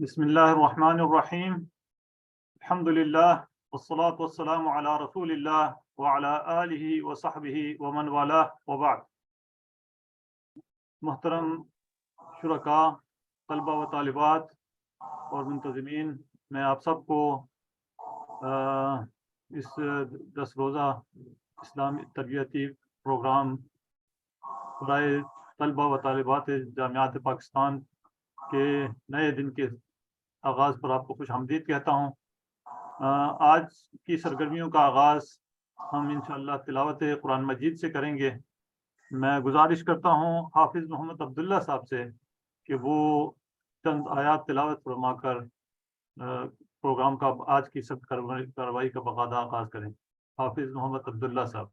بسم اللہ الرحمن الرحیم الحمد للہ والصلاة والسلام علی رسول اللہ وعلی آلہ وصحبہ ومن والہ وبعد۔ محترم شرکاء، طلبہ و طالبات اور منتظمین، میں آپ سب کو اس 10 روزہ اسلامی تربیتی پروگرام برائے طلبہ و طالبات جامعات پاکستان کے نئے دن کے آغاز پر آپ کو خوش آمدید کہتا ہوں۔ آج کی سرگرمیوں کا آغاز ہم انشاءاللہ تلاوت قرآن مجید سے کریں گے۔ میں گزارش کرتا ہوں حافظ محمد عبداللہ صاحب سے کہ وہ چند آیات تلاوت فرما کر پروگرام کا آج کی سب کارروائی کا باقاعدہ آغاز کریں۔ حافظ محمد عبداللہ صاحب۔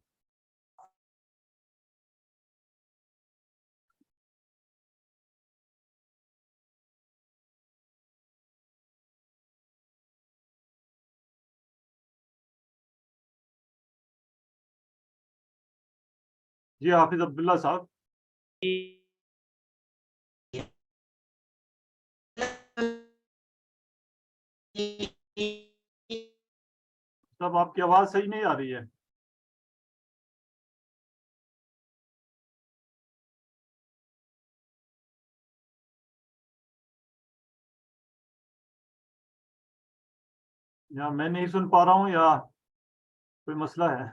جی حافظ عبداللہ صاحب۔ صاحب آپ کی آواز صحیح نہیں آ رہی ہے۔ یا میں نہیں سن پا رہا ہوں یا کوئی مسئلہ ہے۔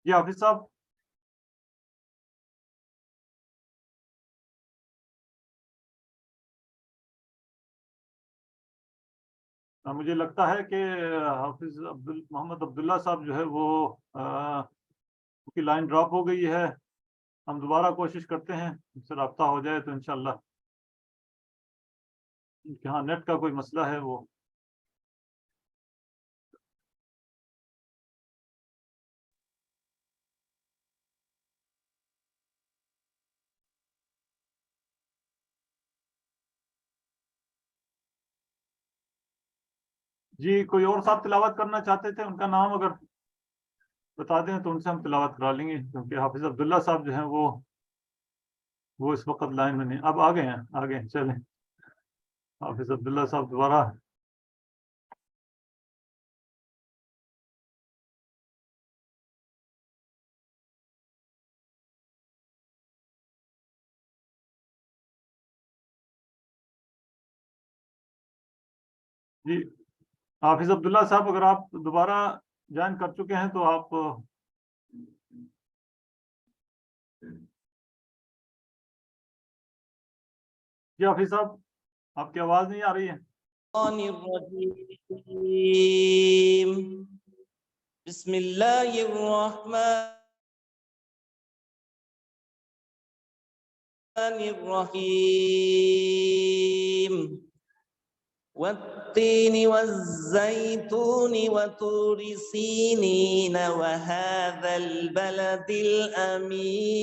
جی حافظ صاحب۔ مجھے لگتا ہے کہ حافظ محمد عبداللہ صاحب جو ہے وہ کی لائن ڈراپ ہو گئی ہے۔ ہم دوبارہ کوشش کرتے ہیں ان سے رابطہ ہو جائے تو انشاءاللہ۔ ہاں نیٹ کا کوئی مسئلہ ہے وہ۔ جی کوئی اور صاحب تلاوت کرنا چاہتے تھے، ان کا نام اگر بتا دیں تو ان سے ہم تلاوت کرا لیں گے، کیونکہ حافظ عبداللہ صاحب جو ہیں وہ اس وقت لائن میں نہیں۔ اب آ گئے ہیں، آگے چلیں۔ حافظ عبداللہ صاحب دوبارہ۔ جی حافظ عبداللہ صاحب اگر آپ دوبارہ جوائن کر چکے ہیں تو آپ جی حافظ صاحب آپ کی آواز نہیں آ رہی ہے۔ بسم اللہ الرحمن الرحیم والتین والزیتون وطور سینین وهذا البلد الامین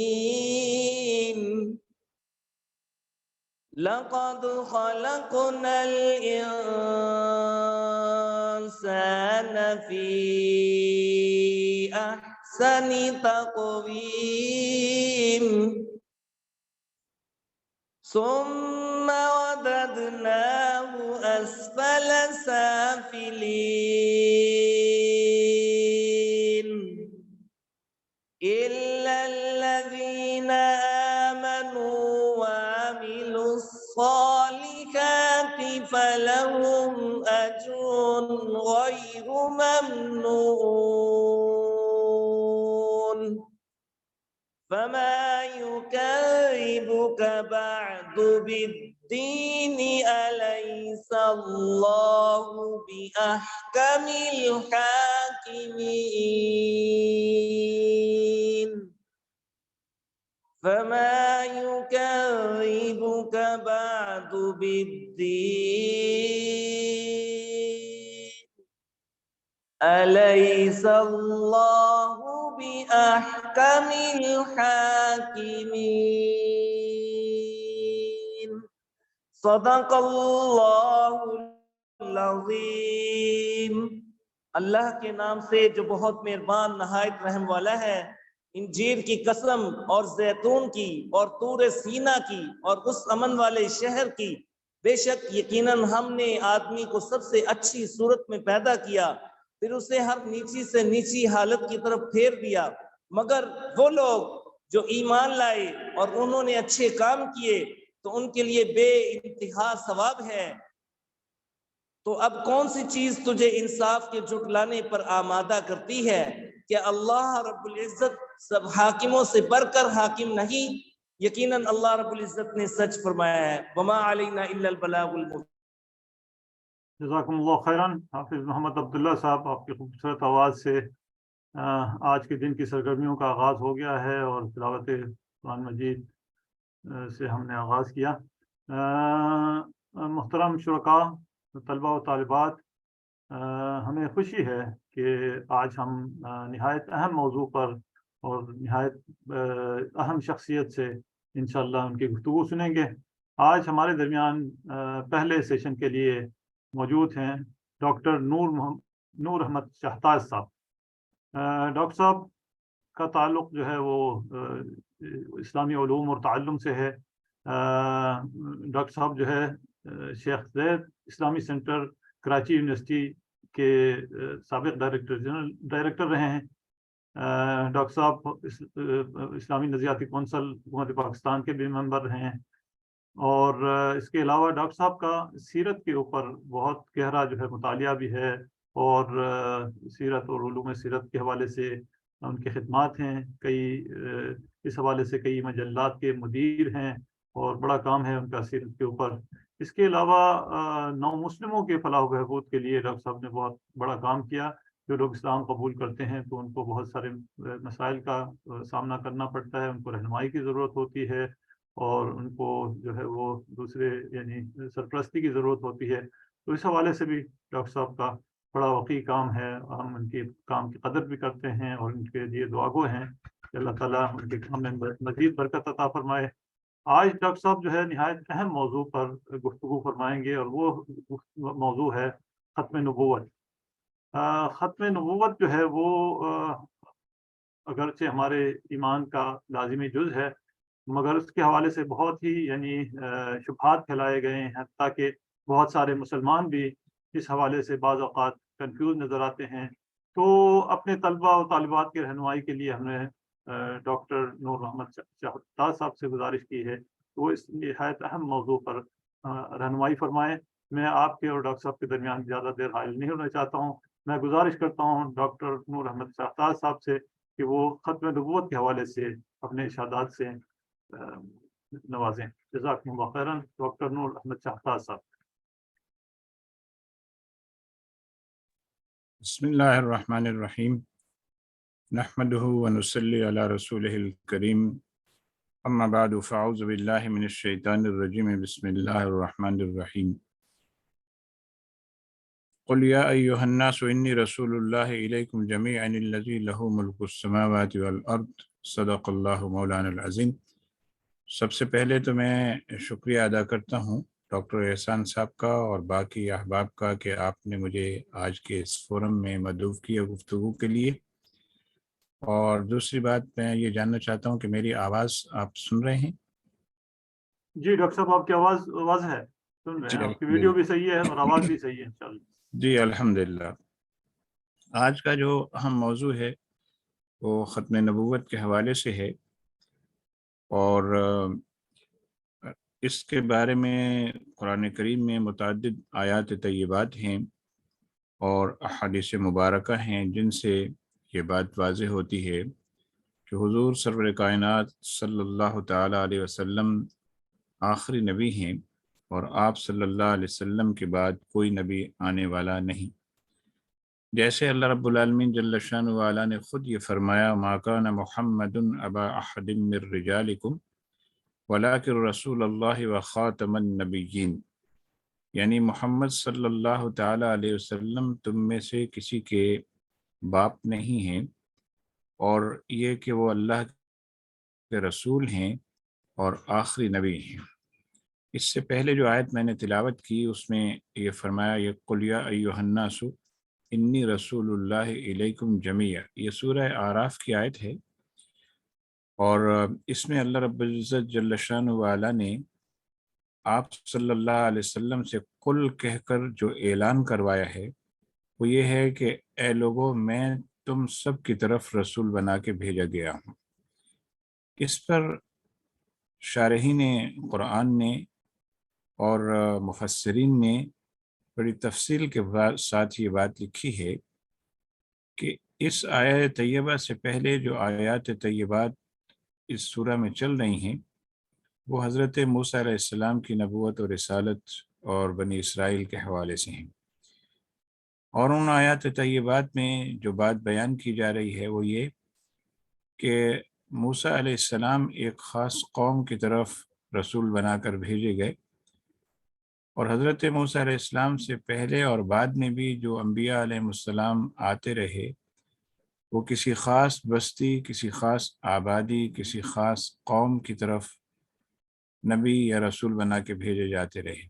لقد خلقنا الانسان فی احسن تقویم ثم رددناه اسفل سافلین الا الذین آمنوا وعملوا الصالحات فلهم اجر غیر ممنون فما يكذبك بعد بالدين أليس الله بأحكم الحاكمين فما يكذبك بعد بالدين أليس الله بأحكم الحاكمين صدق الله العظيم اللہ کے نام سے جو بہت مہربان نہایت رحم والا ہے، انجیر کی قسم اور زیتون کی اور طور سینا کی اور اس امن والے شہر کی، بے شک یقیناً ہم نے آدمی کو سب سے اچھی صورت میں پیدا کیا، پھر اسے ہر نیچی سے نیچی حالت کی طرف پھیر دیا، مگر وہ لوگ جو ایمان لائے اور انہوں نے اچھے کام کیے تو ان کے لیے بے انتہا ثواب ہے۔ تو اب کون سی چیز تجھے انصاف کے جھٹلانے پر آمادہ کرتی ہے؟ کہ اللہ رب العزت سب حاکموں سے بڑھ کر حاکم نہیں، یقیناً اللہ رب العزت نے سچ فرمایا ہے، وما علینا الا البلاغ المبین۔ جزاکم اللہ خیرن۔ حافظ محمد عبداللہ صاحب، آپ کی خوبصورت آواز سے آج کے دن کی سرگرمیوں کا آغاز ہو گیا ہے اور تلاوت قرآن مجید سے ہم نے آغاز کیا۔ محترم شرکاء، طلبہ و طالبات، ہمیں خوشی ہے کہ آج ہم نہایت اہم موضوع پر اور نہایت اہم شخصیت سے انشاءاللہ ان کی گفتگو سنیں گے۔ آج ہمارے درمیان پہلے سیشن کے لیے موجود ہیں ڈاکٹر نور احمد شہتاز صاحب۔ ڈاکٹر صاحب کا تعلق جو ہے وہ اسلامی علوم اور تعلم سے ہے۔ ڈاکٹر صاحب جو ہے شیخ زید اسلامی سینٹر کراچی یونیورسٹی کے سابق ڈائریکٹر رہے ہیں۔ ڈاکٹر صاحب اسلامی نظریاتی کونسل حکومت پاکستان کے بھی ممبر رہے ہیں، اور اس کے علاوہ ڈاکٹر صاحب کا سیرت کے اوپر بہت گہرا جو ہے مطالعہ بھی ہے، اور سیرت اور علوم سیرت کے حوالے سے ان کے خدمات ہیں، اس حوالے سے کئی مجلات کے مدیر ہیں، اور بڑا کام ہے ان کا سیرت کے اوپر۔ اس کے علاوہ نو مسلموں کے فلاح و بہبود کے لیے ڈاکٹر صاحب نے بہت بڑا کام کیا۔ جو لوگ اسلام قبول کرتے ہیں تو ان کو بہت سارے مسائل کا سامنا کرنا پڑتا ہے، ان کو رہنمائی کی ضرورت ہوتی ہے، اور ان کو جو ہے وہ دوسرے یعنی سرپرستی کی ضرورت ہوتی ہے۔ تو اس حوالے سے بھی ڈاکٹر صاحب کا بڑا وقی کام ہے، ہم ان کے کام کی قدر بھی کرتے ہیں اور ان کے لیے دعا گو ہیں کہ اللہ تعالیٰ ان کے کام میں مزید برکت عطا فرمائے۔ آج ڈاکٹر صاحب جو ہے نہایت اہم موضوع پر گفتگو فرمائیں گے، اور وہ موضوع ہے ختم نبوت۔ ختم نبوت جو ہے وہ اگرچہ ہمارے ایمان کا لازمی جز ہے، مگر اس کے حوالے سے بہت ہی یعنی شبہات پھیلائے گئے ہیں، تاکہ بہت سارے مسلمان بھی اس حوالے سے بعض اوقات کنفیوز نظر آتے ہیں۔ تو اپنے طلبہ و طالبات کی رہنمائی کے لیے ہم نے ڈاکٹر نور احمد شہتاز صاحب سے گزارش کی ہے کہ وہ اس نہایت اہم موضوع پر رہنمائی فرمائیں۔ میں آپ کے اور ڈاکٹر صاحب کے درمیان زیادہ دیر حائل نہیں ہونا چاہتا ہوں۔ میں گزارش کرتا ہوں ڈاکٹر نور احمد شہتاز صاحب سے کہ وہ ختم نبوت کے حوالے سے اپنے ارشادات سے نوازیں۔ جزاکم اللہ خیرن۔ ڈاکٹر نور احمد شہتاز صاحب۔ بسم اللہ الرحمن الرحیم، نحمدہ ونصلی علی رسولہ الکریم، اما بعد فاعوذ باللہ من الشیطان الرجیم، بسم اللہ الرحمن الرحیم۔ قل یا ایہا الناس انی رسول اللہ الیکم جمیعا الذی لہ ملک السماوات والارض، صدق اللہ مولانا العظیم۔ سب سے پہلے تو میں شکریہ ادا کرتا ہوں ڈاکٹر احسان صاحب کا اور باقی احباب کا کہ آپ نے مجھے آج کے اس فورم میں مدعو کیا گفتگو کے لیے۔ اور دوسری بات میں یہ جاننا چاہتا ہوں کہ میری آواز آپ سن رہے ہیں؟ جی ڈاکٹر صاحب، آپ کی آواز واضح ہے، سن رہے ہیں، آپ کی ویڈیو بھی صحیح ہے اور آواز بھی صحیح ہے انشاءاللہ۔ جی الحمدللہ۔ آج کا جو اہم موضوع ہے وہ ختم نبوت کے حوالے سے ہے، اور اس کے بارے میں قرآن کریم میں متعدد آیات طیبات ہیں اور احادیث مبارکہ ہیں جن سے یہ بات واضح ہوتی ہے کہ حضور سرور کائنات صلی اللہ تعالیٰ علیہ وسلم آخری نبی ہیں، اور آپ صلی اللہ علیہ وسلم کے بعد کوئی نبی آنے والا نہیں۔ جیسے اللہ رب العالمین جل شانہ وعلا نے خود یہ فرمایا، ما کان محمد ابا احد من رجالکم ولکن رسول اللہ و خاتم النبیین، یعنی محمد صلی اللہ تعالیٰ علیہ وسلم تم میں سے کسی کے باپ نہیں ہیں، اور یہ کہ وہ اللہ کے رسول ہیں اور آخری نبی ہیں۔ اس سے پہلے جو آیت میں نے تلاوت کی اس میں یہ فرمایا، یہ قل یا ایھا الناس، انی رسول اللہ الیکم جمیع، یہ سورہ اعراف کی آیت ہے، اور اس میں اللہ رب العزت جل شانہ وعلا نے آپ صلی اللہ علیہ وسلم سے قل کہہ کر جو اعلان کروایا ہے وہ یہ ہے کہ اے لوگو، میں تم سب کی طرف رسول بنا کے بھیجا گیا ہوں۔ اس پر شارحین قرآن نے اور مفسرین نے بڑی تفصیل کے ساتھ یہ بات لکھی ہے کہ اس آیت طیبہ سے پہلے جو آیات طیبات اس سورہ میں چل رہی ہیں وہ حضرت موسیٰ علیہ السلام کی نبوت اور رسالت اور بنی اسرائیل کے حوالے سے ہیں، اور ان آیات طیبات میں جو بات بیان کی جا رہی ہے وہ یہ کہ موسیٰ علیہ السلام ایک خاص قوم کی طرف رسول بنا کر بھیجے گئے، اور حضرت موسیٰ علیہ السلام سے پہلے اور بعد میں بھی جو انبیاء علیہ السلام آتے رہے وہ کسی خاص بستی، کسی خاص آبادی، کسی خاص قوم کی طرف نبی یا رسول بنا کے بھیجے جاتے رہے،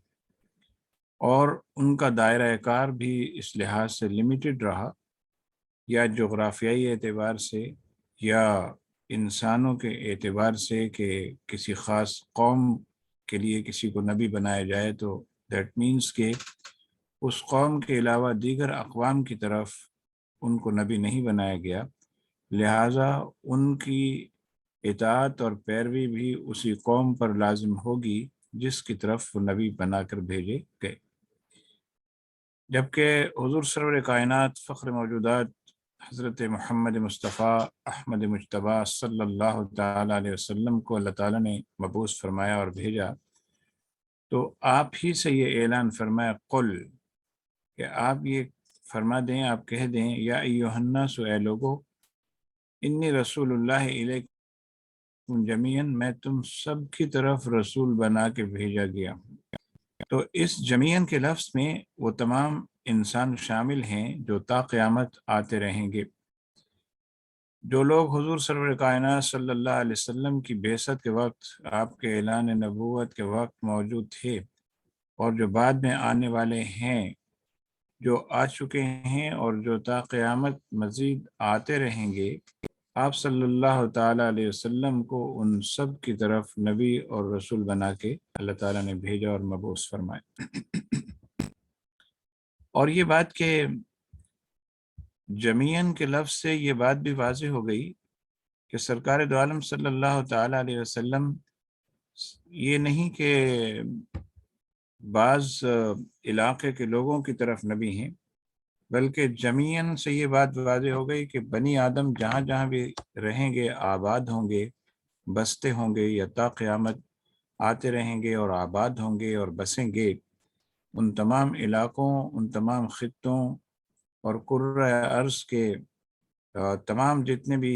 اور ان کا دائرہ کار بھی اس لحاظ سے لمیٹڈ رہا، یا جغرافیائی اعتبار سے یا انسانوں کے اعتبار سے کہ کسی خاص قوم کے لیے کسی کو نبی بنایا جائے تو دیٹ مینس کہ اس قوم کے علاوہ دیگر اقوام کی طرف ان کو نبی نہیں بنایا گیا، لہٰذا ان کی اطاعت اور پیروی بھی اسی قوم پر لازم ہوگی جس کی طرف وہ نبی بنا کر بھیجے گئے۔ جبکہ حضور سرور کائنات فخر موجودات حضرت محمد مصطفیٰ احمد مجتبیٰ صلی اللہ تعالیٰ علیہ وسلم کو اللہ تعالیٰ نے مبعوث فرمایا اور بھیجا، تو آپ ہی سے یہ اعلان فرمایا قل، کہ آپ یہ فرما دیں، آپ کہہ دیں یا ایھا الناس، اے لوگو، انی رسول اللہ الیکم جمیعا، میں تم سب کی طرف رسول بنا کے بھیجا گیا ہوں۔ تو اس جمیعاً کے لفظ میں وہ تمام انسان شامل ہیں جو تا قیامت آتے رہیں گے۔ جو لوگ حضور سرور کائنات صلی اللہ علیہ وسلم کی بعثت کے وقت، آپ کے اعلان نبوت کے وقت موجود تھے اور جو بعد میں آنے والے ہیں، جو آ چکے ہیں اور جو تا قیامت مزید آتے رہیں گے، آپ صلی اللہ تعالیٰ علیہ وسلم کو ان سب کی طرف نبی اور رسول بنا کے اللہ تعالیٰ نے بھیجا اور مبعوث فرمایا۔ اور یہ بات کہ جمیعاً کے لفظ سے یہ بات بھی واضح ہو گئی کہ سرکار دو عالم صلی اللہ تعالیٰ علیہ وسلم یہ نہیں کہ بعض علاقے کے لوگوں کی طرف نبی ہیں، بلکہ جمیعاً سے یہ بات واضح ہو گئی کہ بنی آدم جہاں جہاں بھی رہیں گے، آباد ہوں گے، بستے ہوں گے، یا تا قیامت آتے رہیں گے اور آباد ہوں گے اور بسیں گے، ان تمام علاقوں، ان تمام خطوں اور کرۂ ارض کے تمام جتنے بھی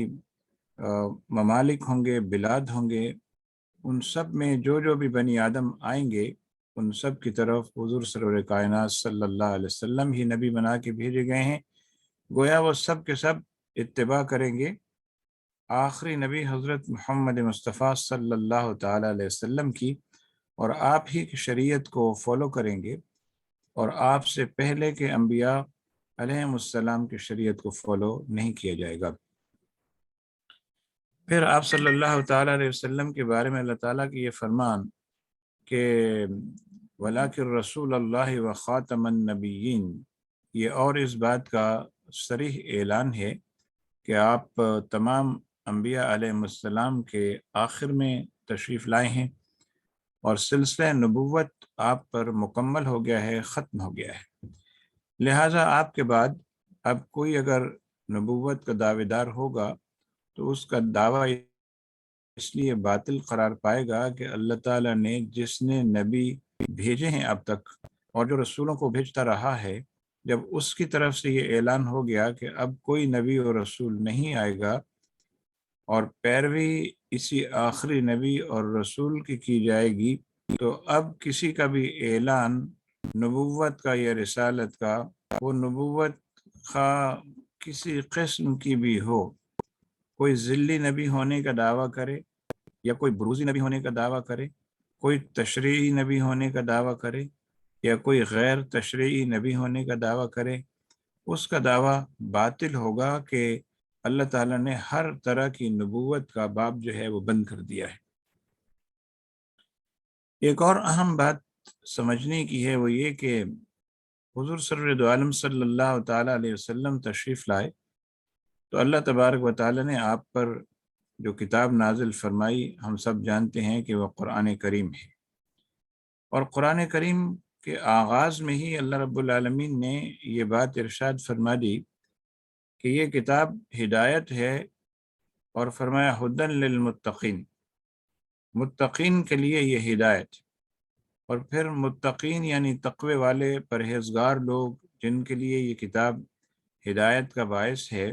ممالک ہوں گے، بلاد ہوں گے، ان سب میں جو جو بھی بنی آدم آئیں گے ان سب کی طرف حضور سرور کائنات صلی اللہ علیہ وسلم ہی نبی بنا کے بھیجے گئے ہیں۔ گویا وہ سب کے سب اتباع کریں گے آخری نبی حضرت محمد مصطفیٰ صلی اللہ تعالیٰ علیہ وسلم کی، اور آپ ہی کی شریعت کو فالو کریں گے، اور آپ سے پہلے کے انبیاء علیہ السلام کی شریعت کو فالو نہیں کیا جائے گا۔ پھر آپ صلی اللہ تعالیٰ علیہ وسلم کے بارے میں اللہ تعالیٰ کی یہ فرمان کہ وَلَٰكِن رسول اللہ وخاتم النبیین، یہ اور اس بات کا صریح اعلان ہے کہ آپ تمام انبیاء علیہ السلام کے آخر میں تشریف لائے ہیں، اور سلسلہ نبوت آپ پر مکمل ہو گیا ہے، ختم ہو گیا ہے، لہٰذا آپ کے بعد اب کوئی اگر نبوت کا دعوے دار ہوگا تو اس کا دعویٰ اس لیے باطل قرار پائے گا کہ اللہ تعالیٰ نے جس نے نبی بھیجے ہیں اب تک اور جو رسولوں کو بھیجتا رہا ہے، جب اس کی طرف سے یہ اعلان ہو گیا کہ اب کوئی نبی اور رسول نہیں آئے گا اور پیروی اسی آخری نبی اور رسول کی جائے گی، تو اب کسی کا بھی اعلان نبوت کا یا رسالت کا، وہ نبوت خواہ کسی قسم کی بھی ہو، کوئی ذلی نبی ہونے کا دعویٰ کرے یا کوئی بروزی نبی ہونے کا دعویٰ کرے، کوئی تشریعی نبی ہونے کا دعویٰ کرے یا کوئی غیر تشریعی نبی ہونے کا دعویٰ کرے، اس کا دعویٰ باطل ہوگا کہ اللہ تعالیٰ نے ہر طرح کی نبوت کا باب جو ہے وہ بند کر دیا ہے۔ ایک اور اہم بات سمجھنے کی ہے، وہ یہ کہ حضور سرور دو عالم صلی اللہ تعالیٰ علیہ وسلم تشریف لائے تو اللہ تبارک و تعالیٰ نے آپ پر جو کتاب نازل فرمائی ہم سب جانتے ہیں کہ وہ قرآن کریم ہے، اور قرآن کریم کے آغاز میں ہی اللہ رب العالمین نے یہ بات ارشاد فرما دی کہ یہ کتاب ہدایت ہے، اور فرمایا ہدن للمتقین، متقین کے لیے یہ ہدایت۔ اور پھر متقین یعنی تقوی والے پرہیزگار لوگ جن کے لیے یہ کتاب ہدایت کا باعث ہے،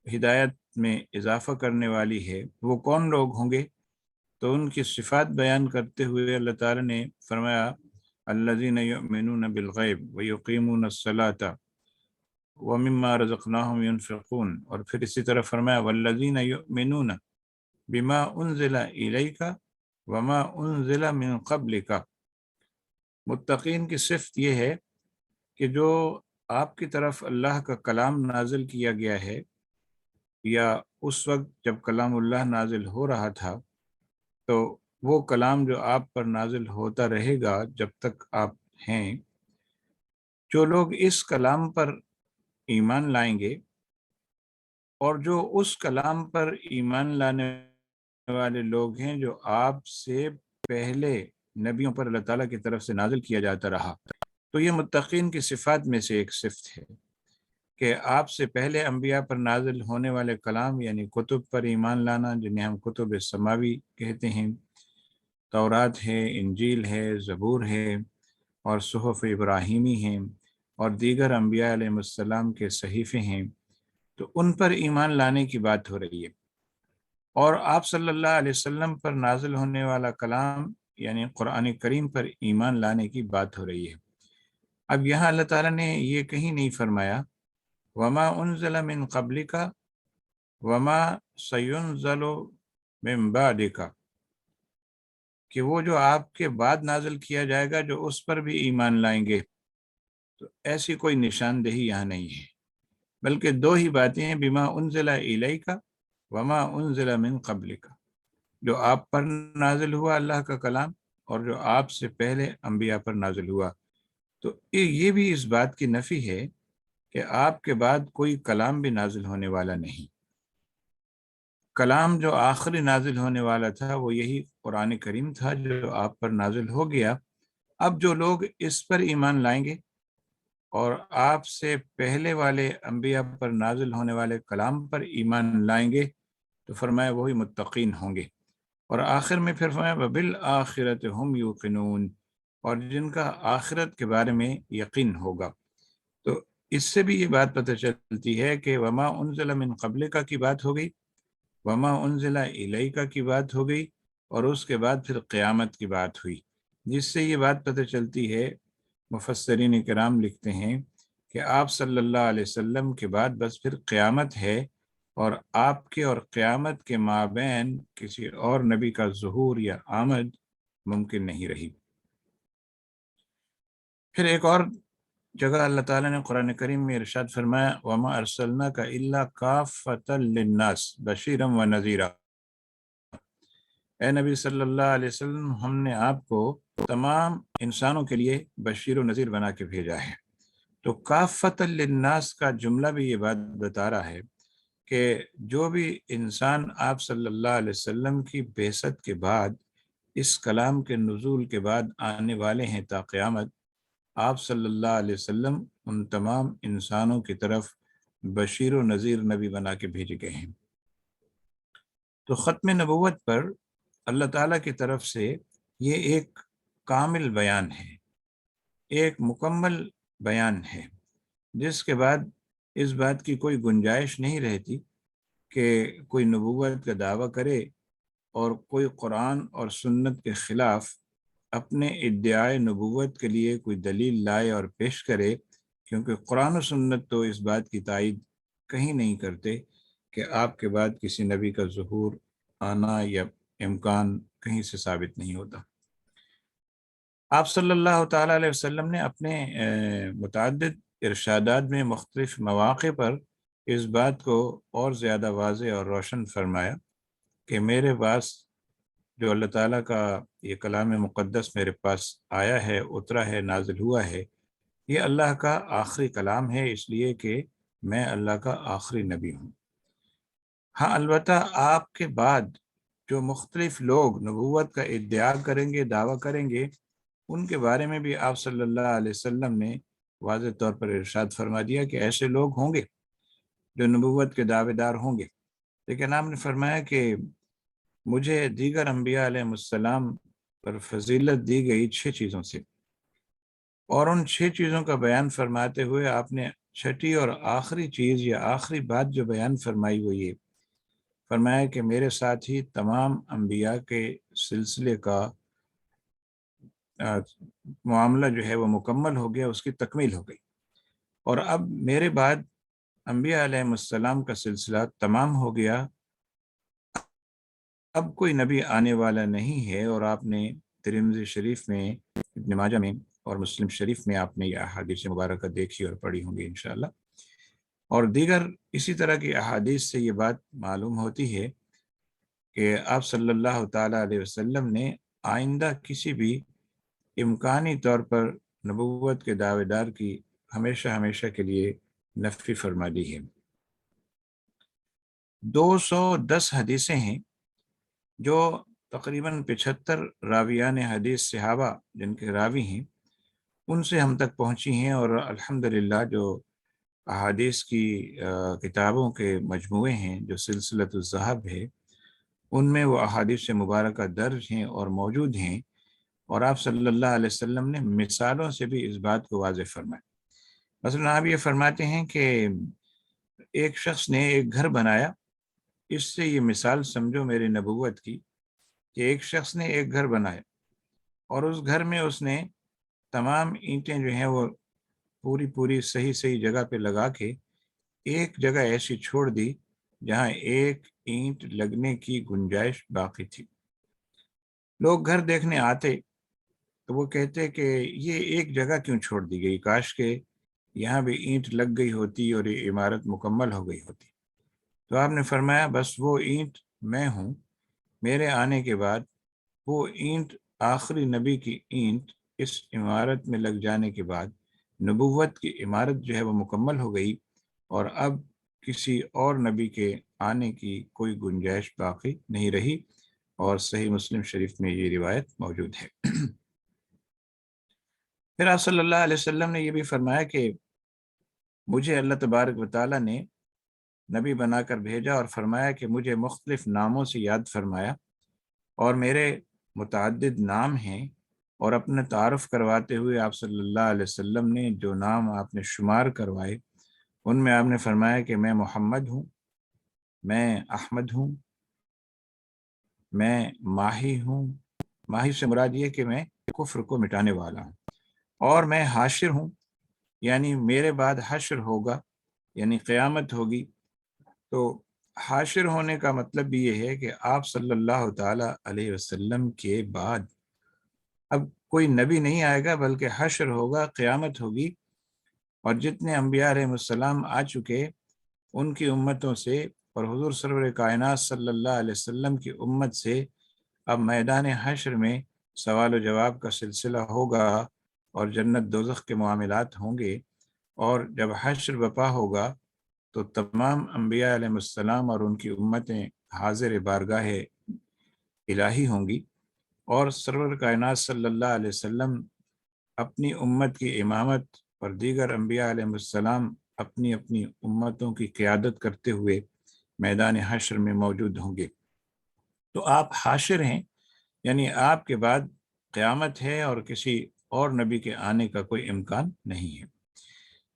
ہدایت میں اضافہ کرنے والی ہے، وہ کون لوگ ہوں گے؟ تو ان کی صفات بیان کرتے ہوئے اللہ تعالیٰ نے فرمایا الذین یؤمنون بالغیب ویقیمون الصلاۃ ومما رزقناہم ینفقون، اور پھر اسی طرح فرمایا والذین یؤمنون بما انزل الیک وما انزل من قبلک۔ متقین کی صفت یہ ہے کہ جو آپ کی طرف اللہ کا کلام نازل کیا گیا ہے، یا اس وقت جب کلام اللہ نازل ہو رہا تھا، تو وہ کلام جو آپ پر نازل ہوتا رہے گا جب تک آپ ہیں، جو لوگ اس کلام پر ایمان لائیں گے، اور جو اس کلام پر ایمان لانے والے لوگ ہیں جو آپ سے پہلے نبیوں پر اللہ تعالیٰ کی طرف سے نازل کیا جاتا رہا، تو یہ متقین کی صفات میں سے ایک صفت ہے کہ آپ سے پہلے انبیاء پر نازل ہونے والے کلام یعنی کتب پر ایمان لانا، جنہیں ہم کتب سماوی کہتے ہیں، تورات ہے، انجیل ہے، زبور ہے، اور صحف ابراہیمی ہیں، اور دیگر انبیاء علیہ السلام کے صحیفے ہیں، تو ان پر ایمان لانے کی بات ہو رہی ہے۔ اور آپ صلی اللہ علیہ وسلم پر نازل ہونے والا کلام یعنی قرآن کریم پر ایمان لانے کی بات ہو رہی ہے۔ اب یہاں اللہ تعالیٰ نے یہ کہیں نہیں فرمایا وما انزل من قبلک وما سینزل من بعدک، کہ وہ جو آپ کے بعد نازل کیا جائے گا جو اس پر بھی ایمان لائیں گے، تو ایسی کوئی نشاندہی یہاں نہیں ہے، بلکہ دو ہی باتیں ہیں، بما انزل الیک وما انزل من قبلک، جو آپ پر نازل ہوا اللہ کا کلام اور جو آپ سے پہلے انبیاء پر نازل ہوا۔ تو یہ بھی اس بات کی نفی ہے کہ آپ کے بعد کوئی کلام بھی نازل ہونے والا نہیں۔ کلام جو آخری نازل ہونے والا تھا وہ یہی قرآن کریم تھا جو آپ پر نازل ہو گیا۔ اب جو لوگ اس پر ایمان لائیں گے اور آپ سے پہلے والے انبیاء پر نازل ہونے والے کلام پر ایمان لائیں گے تو فرمایا وہی متقین ہوں گے، اور آخر میں پھر فرمایا وبالآخرۃ ہم یوقنون، اور جن کا آخرت کے بارے میں یقین ہوگا۔ تو اس سے بھی یہ بات پتہ چلتی ہے کہ وما انزل من قبلک کی بات ہو گئی، وما انزل الیک کی بات ہو گئی، اور اس کے بعد پھر قیامت کی بات ہوئی، جس سے یہ بات پتہ چلتی ہے، مفسرین کرام لکھتے ہیں کہ آپ صلی اللہ علیہ وسلم کے بعد بس پھر قیامت ہے، اور آپ کے اور قیامت کے مابین کسی اور نبی کا ظہور یا آمد ممکن نہیں رہی۔ پھر ایک اور جگہ اللہ تعالیٰ نے قرآن کریم میں ارشاد فرمایا وَمَا أَرْسَلْنَاكَ إِلَّا كَافَّةً لِلنَّاسِ بَشِيرًا وَنَذِيرًا، اے نبی صلی اللہ علیہ وسلم، ہم نے آپ کو تمام انسانوں کے لیے بشیر و نذیر بنا کے بھیجا ہے۔ تو کافۃ للناس کا جملہ بھی یہ بات بتا رہا ہے کہ جو بھی انسان آپ صلی اللہ علیہ وسلم کی بعثت کے بعد، اس کلام کے نزول کے بعد آنے والے ہیں تا قیامت، آپ صلی اللہ علیہ وسلم ان تمام انسانوں کی طرف بشیر و نذیر نبی بنا کے بھیجے گئے ہیں۔ تو ختم نبوت پر اللہ تعالیٰ کی طرف سے یہ ایک کامل بیان ہے، ایک مکمل بیان ہے، جس کے بعد اس بات کی کوئی گنجائش نہیں رہتی کہ کوئی نبوت کا دعویٰ کرے اور کوئی قرآن اور سنت کے خلاف اپنے ادعائے نبوت کے لیے کوئی دلیل لائے اور پیش کرے، کیونکہ قرآن و سنت تو اس بات کی تائید کہیں نہیں کرتے کہ آپ کے بعد کسی نبی کا ظہور آنا یا امکان کہیں سے ثابت نہیں ہوتا۔ آپ صلی اللہ تعالیٰ علیہ وسلم نے اپنے متعدد ارشادات میں مختلف مواقع پر اس بات کو اور زیادہ واضح اور روشن فرمایا کہ میرے پاس جو اللہ تعالیٰ کا یہ کلام مقدس میرے پاس آیا ہے، اترا ہے، نازل ہوا ہے، یہ اللہ کا آخری کلام ہے، اس لیے کہ میں اللہ کا آخری نبی ہوں۔ ہاں البتہ آپ کے بعد جو مختلف لوگ نبوت کا ادعا کریں گے، دعویٰ کریں گے، ان کے بارے میں بھی آپ صلی اللہ علیہ وسلم نے واضح طور پر ارشاد فرما دیا کہ ایسے لوگ ہوں گے جو نبوت کے دعوے دار ہوں گے، لیکن آپ نے فرمایا کہ مجھے دیگر انبیاء علیہ السلام پر فضیلت دی گئی 6 چیزوں سے، اور ان 6 چیزوں کا بیان فرماتے ہوئے آپ نے چھٹی اور آخری چیز یا آخری بات جو بیان فرمائی وہ یہ فرمایا کہ میرے ساتھ ہی تمام انبیاء کے سلسلے کا معاملہ جو ہے وہ مکمل ہو گیا، اس کی تکمیل ہو گئی، اور اب میرے بعد انبیاء علیہ السلام کا سلسلہ تمام ہو گیا، اب کوئی نبی آنے والا نہیں ہے۔ اور آپ نے ترمذی شریف میں، ابن ماجہ میں اور مسلم شریف میں آپ نے یہ احادیث مبارکہ دیکھی اور پڑھی ہوں گی انشاءاللہ، اور دیگر اسی طرح کی احادیث سے یہ بات معلوم ہوتی ہے کہ آپ صلی اللہ تعالیٰ علیہ وسلم نے آئندہ کسی بھی امکانی طور پر نبوت کے دعوے دار کی ہمیشہ ہمیشہ کے لیے نفی فرما دی ہے۔ 210 حدیثیں ہیں جو تقریباً 75 راویان حدیث صحابہ جن کے راوی ہیں ان سے ہم تک پہنچی ہیں، اور الحمدللہ جو احادیث کی کتابوں کے مجموعے ہیں جو سلسلۃ الذہب ہے ان میں وہ احادیث مبارکہ درج ہیں اور موجود ہیں، اور آپ صلی اللہ علیہ وسلم نے مثالوں سے بھی اس بات کو واضح فرمایا۔ مثلا آپ یہ فرماتے ہیں کہ ایک شخص نے ایک گھر بنایا، اس سے یہ مثال سمجھو میری نبوت کی کہ ایک شخص نے ایک گھر بنایا اور اس گھر میں اس نے تمام اینٹیں جو ہیں وہ پوری صحیح جگہ پہ لگا کے ایک جگہ ایسی چھوڑ دی جہاں ایک اینٹ لگنے کی گنجائش باقی تھی۔ لوگ گھر دیکھنے آتے تو وہ کہتے کہ یہ ایک جگہ کیوں چھوڑ دی گئی، کاش کہ یہاں بھی اینٹ لگ گئی ہوتی اور یہ عمارت مکمل ہو گئی ہوتی۔ تو آپ نے فرمایا بس وہ اینٹ میں ہوں، میرے آنے کے بعد وہ اینٹ آخری نبی کی اینٹ اس عمارت میں لگ جانے کے بعد نبوت کی عمارت جو ہے وہ مکمل ہو گئی، اور اب کسی اور نبی کے آنے کی کوئی گنجائش باقی نہیں رہی، اور صحیح مسلم شریف میں یہ روایت موجود ہے۔ پھر آپ صلی اللہ علیہ وسلم نے یہ بھی فرمایا کہ مجھے اللہ تبارک و تعالیٰ نے نبی بنا کر بھیجا اور فرمایا کہ مجھے مختلف ناموں سے یاد فرمایا، اور میرے متعدد نام ہیں، اور اپنا تعارف کرواتے ہوئے آپ صلی اللہ علیہ وسلم نے جو نام آپ نے شمار کروائے ان میں آپ نے فرمایا کہ میں محمد ہوں، میں احمد ہوں، میں ماہی ہوں، ماہی سے مراد یہ کہ میں کفر کو مٹانے والا ہوں، اور میں حاشر ہوں، یعنی میرے بعد حشر ہوگا، یعنی قیامت ہوگی۔ تو حاشر ہونے کا مطلب بھی یہ ہے کہ آپ صلی اللہ تعالیٰ علیہ وسلم کے بعد اب کوئی نبی نہیں آئے گا، بلکہ حشر ہوگا، قیامت ہوگی، اور جتنے انبیاء علیہ السلام آ چکے ان کی امتوں سے اور حضور سرور کائنات صلی اللہ علیہ وسلم کی امت سے اب میدان حشر میں سوال و جواب کا سلسلہ ہوگا، اور جنت دوزخ کے معاملات ہوں گے، اور جب حشر برپا ہوگا تو تمام انبیاء علیہ السلام اور ان کی امتیں حاضر بارگاہ الہی ہوں گی، اور سرور کائنات صلی اللہ علیہ وسلم اپنی امت کی امامت اور دیگر انبیاء علیہ السلام اپنی اپنی امتوں کی قیادت کرتے ہوئے میدان حشر میں موجود ہوں گے۔ تو آپ حاشر ہیں، یعنی آپ کے بعد قیامت ہے اور کسی اور نبی کے آنے کا کوئی امکان نہیں ہے۔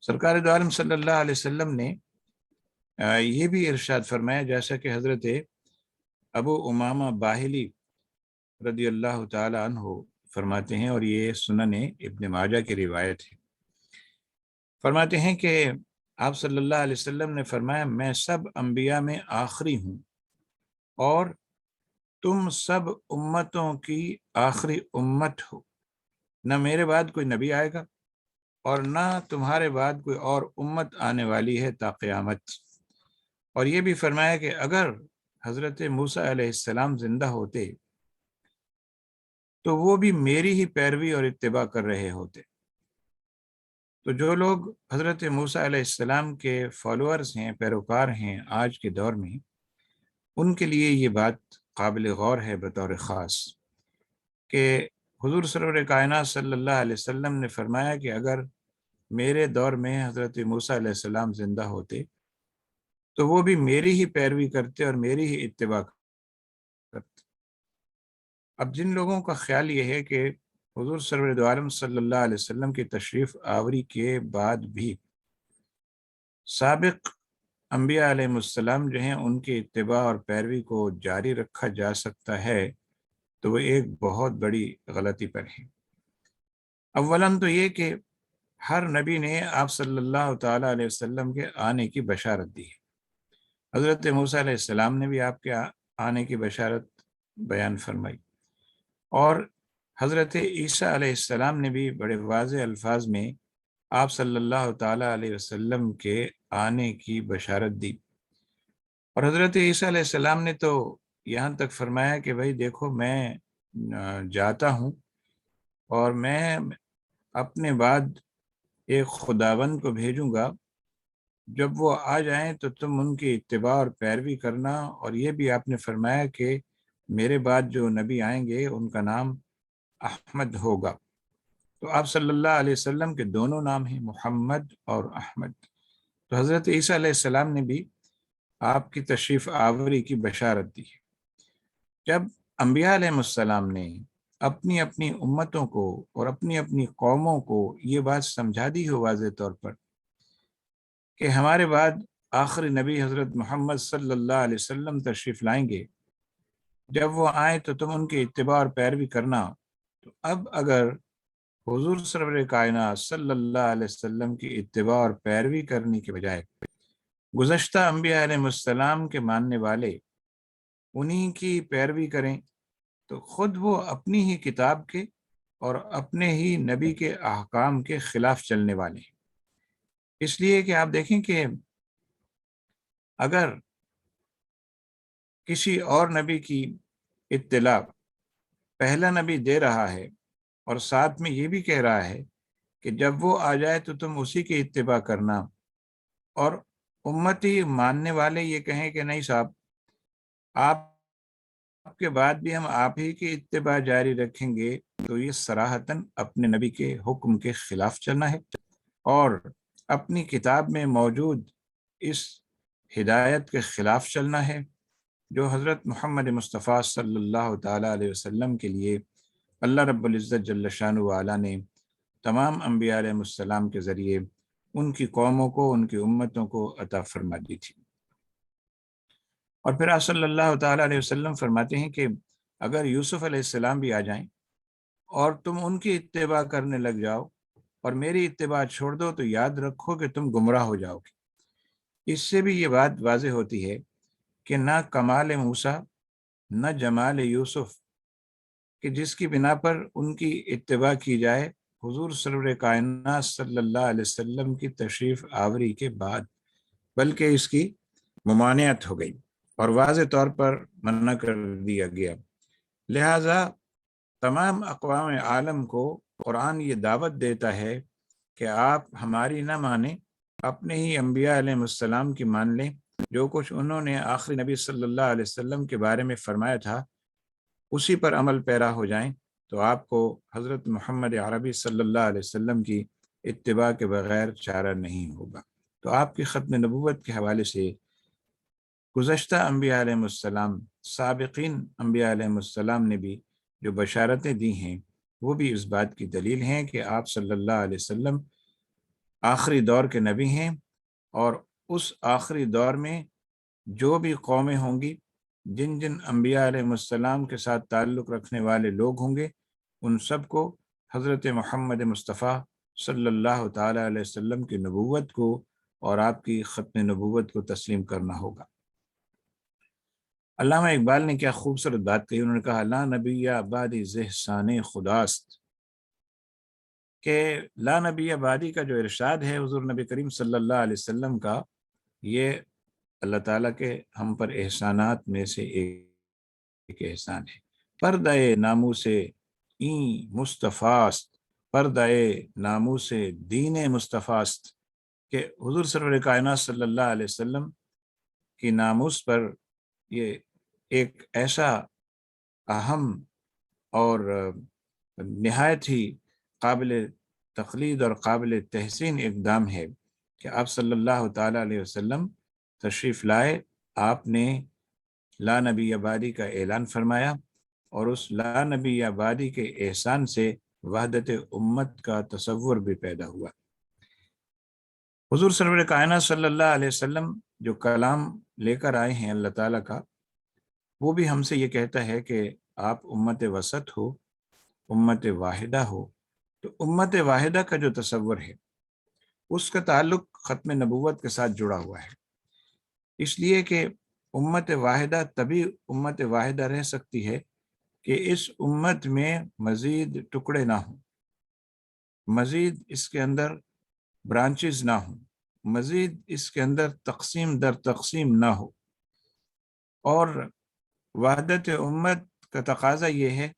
سرکار دو عالم صلی اللہ علیہ وسلم نے یہ بھی ارشاد فرمایا، جیسا کہ حضرت ابو امامہ باہلی رضی اللہ تعالی عنہ فرماتے ہیں، اور یہ سنن ابن ماجہ کی روایت ہے، فرماتے ہیں کہ آپ صلی اللہ علیہ وسلم نے فرمایا میں سب انبیاء میں آخری ہوں، اور تم سب امتوں کی آخری امت ہو، نہ میرے بعد کوئی نبی آئے گا اور نہ تمہارے بعد کوئی اور امت آنے والی ہے تا قیامت۔ اور یہ بھی فرمایا کہ اگر حضرت موسیٰ علیہ السلام زندہ ہوتے تو وہ بھی میری ہی پیروی اور اتباع کر رہے ہوتے۔ تو جو لوگ حضرت موسیٰ علیہ السلام کے فالوورز ہیں، پیروکار ہیں آج کے دور میں، ان کے لیے یہ بات قابل غور ہے بطور خاص کہ حضور سرور کائنات صلی اللہ علیہ وسلم نے فرمایا کہ اگر میرے دور میں حضرت موسیٰ علیہ السلام زندہ ہوتے تو وہ بھی میری ہی پیروی کرتے اور میری ہی اتباع کرتے۔ اب جن لوگوں کا خیال یہ ہے کہ حضور سرور دو عالم صلی اللہ علیہ وسلم کی تشریف آوری کے بعد بھی سابق انبیاء علیہ السلام جو ہیں ان کی اتباع اور پیروی کو جاری رکھا جا سکتا ہے، تو وہ ایک بہت بڑی غلطی پر ہے۔ اولاً تو یہ کہ ہر نبی نے آپ صلی اللہ تعالیٰ علیہ وسلم کے آنے کی بشارت دی ہے۔ حضرت موسیٰ علیہ السلام نے بھی آپ کے آنے کی بشارت بیان فرمائی، اور حضرت عیسیٰ علیہ السلام نے بھی بڑے واضح الفاظ میں آپ صلی اللہ تعالیٰ علیہ وسلم کے آنے کی بشارت دی۔ اور حضرت عیسیٰ علیہ السلام نے تو یہاں تک فرمایا کہ بھائی دیکھو میں جاتا ہوں اور میں اپنے بعد ایک خداوند کو بھیجوں گا، جب وہ آ جائیں تو تم ان کی اتباع اور پیروی کرنا۔ اور یہ بھی آپ نے فرمایا کہ میرے بعد جو نبی آئیں گے ان کا نام احمد ہوگا۔ تو آپ صلی اللہ علیہ وسلم کے دونوں نام ہیں، محمد اور احمد۔ تو حضرت عیسیٰ علیہ السلام نے بھی آپ کی تشریف آوری کی بشارت دی ہے۔ جب انبیاء علیہ السلام نے اپنی اپنی امتوں کو اور اپنی اپنی قوموں کو یہ بات سمجھا دی ہو واضح طور پر کہ ہمارے بعد آخری نبی حضرت محمد صلی اللہ علیہ وسلم تشریف لائیں گے، جب وہ آئیں تو تم ان کی اتباع اور پیروی کرنا، تو اب اگر حضور سرور کائنات صلی اللہ علیہ وسلم کی اتباع اور پیروی کرنے کے بجائے گزشتہ انبیاء علیہ السلام کے ماننے والے انہی کی پیروی کریں، تو خود وہ اپنی ہی کتاب کے اور اپنے ہی نبی کے احکام کے خلاف چلنے والے ہیں۔ اس لیے کہ آپ دیکھیں کہ اگر کسی اور نبی کی اطلاع پہلا نبی دے رہا ہے اور ساتھ میں یہ بھی کہہ رہا ہے کہ جب وہ آ جائے تو تم اسی کی اتباع کرنا، اور امتی ماننے والے یہ کہیں کہ نہیں صاحب آپ کے بعد بھی ہم آپ ہی کی اتباع جاری رکھیں گے، تو یہ صراحتاً اپنے نبی کے حکم کے خلاف چلنا ہے اور اپنی کتاب میں موجود اس ہدایت کے خلاف چلنا ہے جو حضرت محمد مصطفیٰ صلی اللہ تعالیٰ علیہ وسلم کے لیے اللہ رب العزت جل شانہ وعلا نے تمام انبیاء علیہ السلام کے ذریعے ان کی قوموں کو، ان کی امتوں کو عطا فرما دی تھی۔ اور پھر آپ صلی اللہ تعالیٰ علیہ وسلم فرماتے ہیں کہ اگر یوسف علیہ السلام بھی آ جائیں اور تم ان کی اتباع کرنے لگ جاؤ اور میری اتباع چھوڑ دو تو یاد رکھو کہ تم گمراہ ہو جاؤ گے۔ اس سے بھی یہ بات واضح ہوتی ہے کہ نہ کمال موسیٰ نہ جمال یوسف کہ جس کی بنا پر ان کی اتباع کی جائے حضور سرور کائنات صلی اللہ علیہ وسلم کی تشریف آوری کے بعد، بلکہ اس کی ممانعت ہو گئی اور واضح طور پر منع کر دیا گیا۔ لہٰذا تمام اقوام عالم کو قرآن یہ دعوت دیتا ہے کہ آپ ہماری نہ مانیں، اپنے ہی انبیاء علیہ السلام کی مان لیں۔ جو کچھ انہوں نے آخری نبی صلی اللہ علیہ وسلم کے بارے میں فرمایا تھا اسی پر عمل پیرا ہو جائیں، تو آپ کو حضرت محمد عربی صلی اللہ علیہ وسلم کی اتباع کے بغیر چارہ نہیں ہوگا۔ تو آپ کی ختم نبوت کے حوالے سے گزشتہ انبیاء علیہ السلام، سابقین انبیاء علیہ السلام نے بھی جو بشارتیں دی ہیں وہ بھی اس بات کی دلیل ہیں کہ آپ صلی اللہ علیہ وسلم آخری دور کے نبی ہیں، اور اس آخری دور میں جو بھی قومیں ہوں گی، جن جن انبیاء علیہ السلام کے ساتھ تعلق رکھنے والے لوگ ہوں گے، ان سب کو حضرت محمد مصطفیٰ صلی اللہ تعالیٰ علیہ وسلم کی نبوت کو اور آپ کی ختم نبوت کو تسلیم کرنا ہوگا۔ علامہ اقبال نے کیا خوبصورت بات کہی، انہوں نے کہا لا نبی بعدی ز احسان خداست، کہ لا نبی بعدی کا جو ارشاد ہے حضور نبی کریم صلی اللہ علیہ وسلم کا، یہ اللہ تعالیٰ کے ہم پر احسانات میں سے ایک احسان ہے۔ پردہ ناموس این مصطفیٰست، پردہ ناموس دین مصطفیٰست، کہ حضور سرور کائنات صلی اللہ علیہ وسلم کی ناموس پر یہ ایک ایسا اہم اور نہایت ہی قابل تقلید اور قابل تحسین اقدام ہے کہ آپ صلی اللہ تعالیٰ علیہ وسلم تشریف لائے، آپ نے لا نبی بعدی کا اعلان فرمایا، اور اس لا نبی بعدی کے احسان سے وحدت امت کا تصور بھی پیدا ہوا۔ حضور سرور کائنات صلی اللہ علیہ وسلم جو کلام لے کر آئے ہیں اللہ تعالیٰ کا، وہ بھی ہم سے یہ کہتا ہے کہ آپ امت وسط ہو، امت واحدہ ہو۔ تو امت واحدہ کا جو تصور ہے اس کا تعلق ختم نبوت کے ساتھ جڑا ہوا ہے، اس لیے کہ امت واحدہ تبھی امت واحدہ رہ سکتی ہے کہ اس امت میں مزید ٹکڑے نہ ہوں، مزید اس کے اندر برانچز نہ ہوں، مزید اس کے اندر تقسیم در تقسیم نہ ہو۔ اور وحدت امت کا تقاضا یہ ہے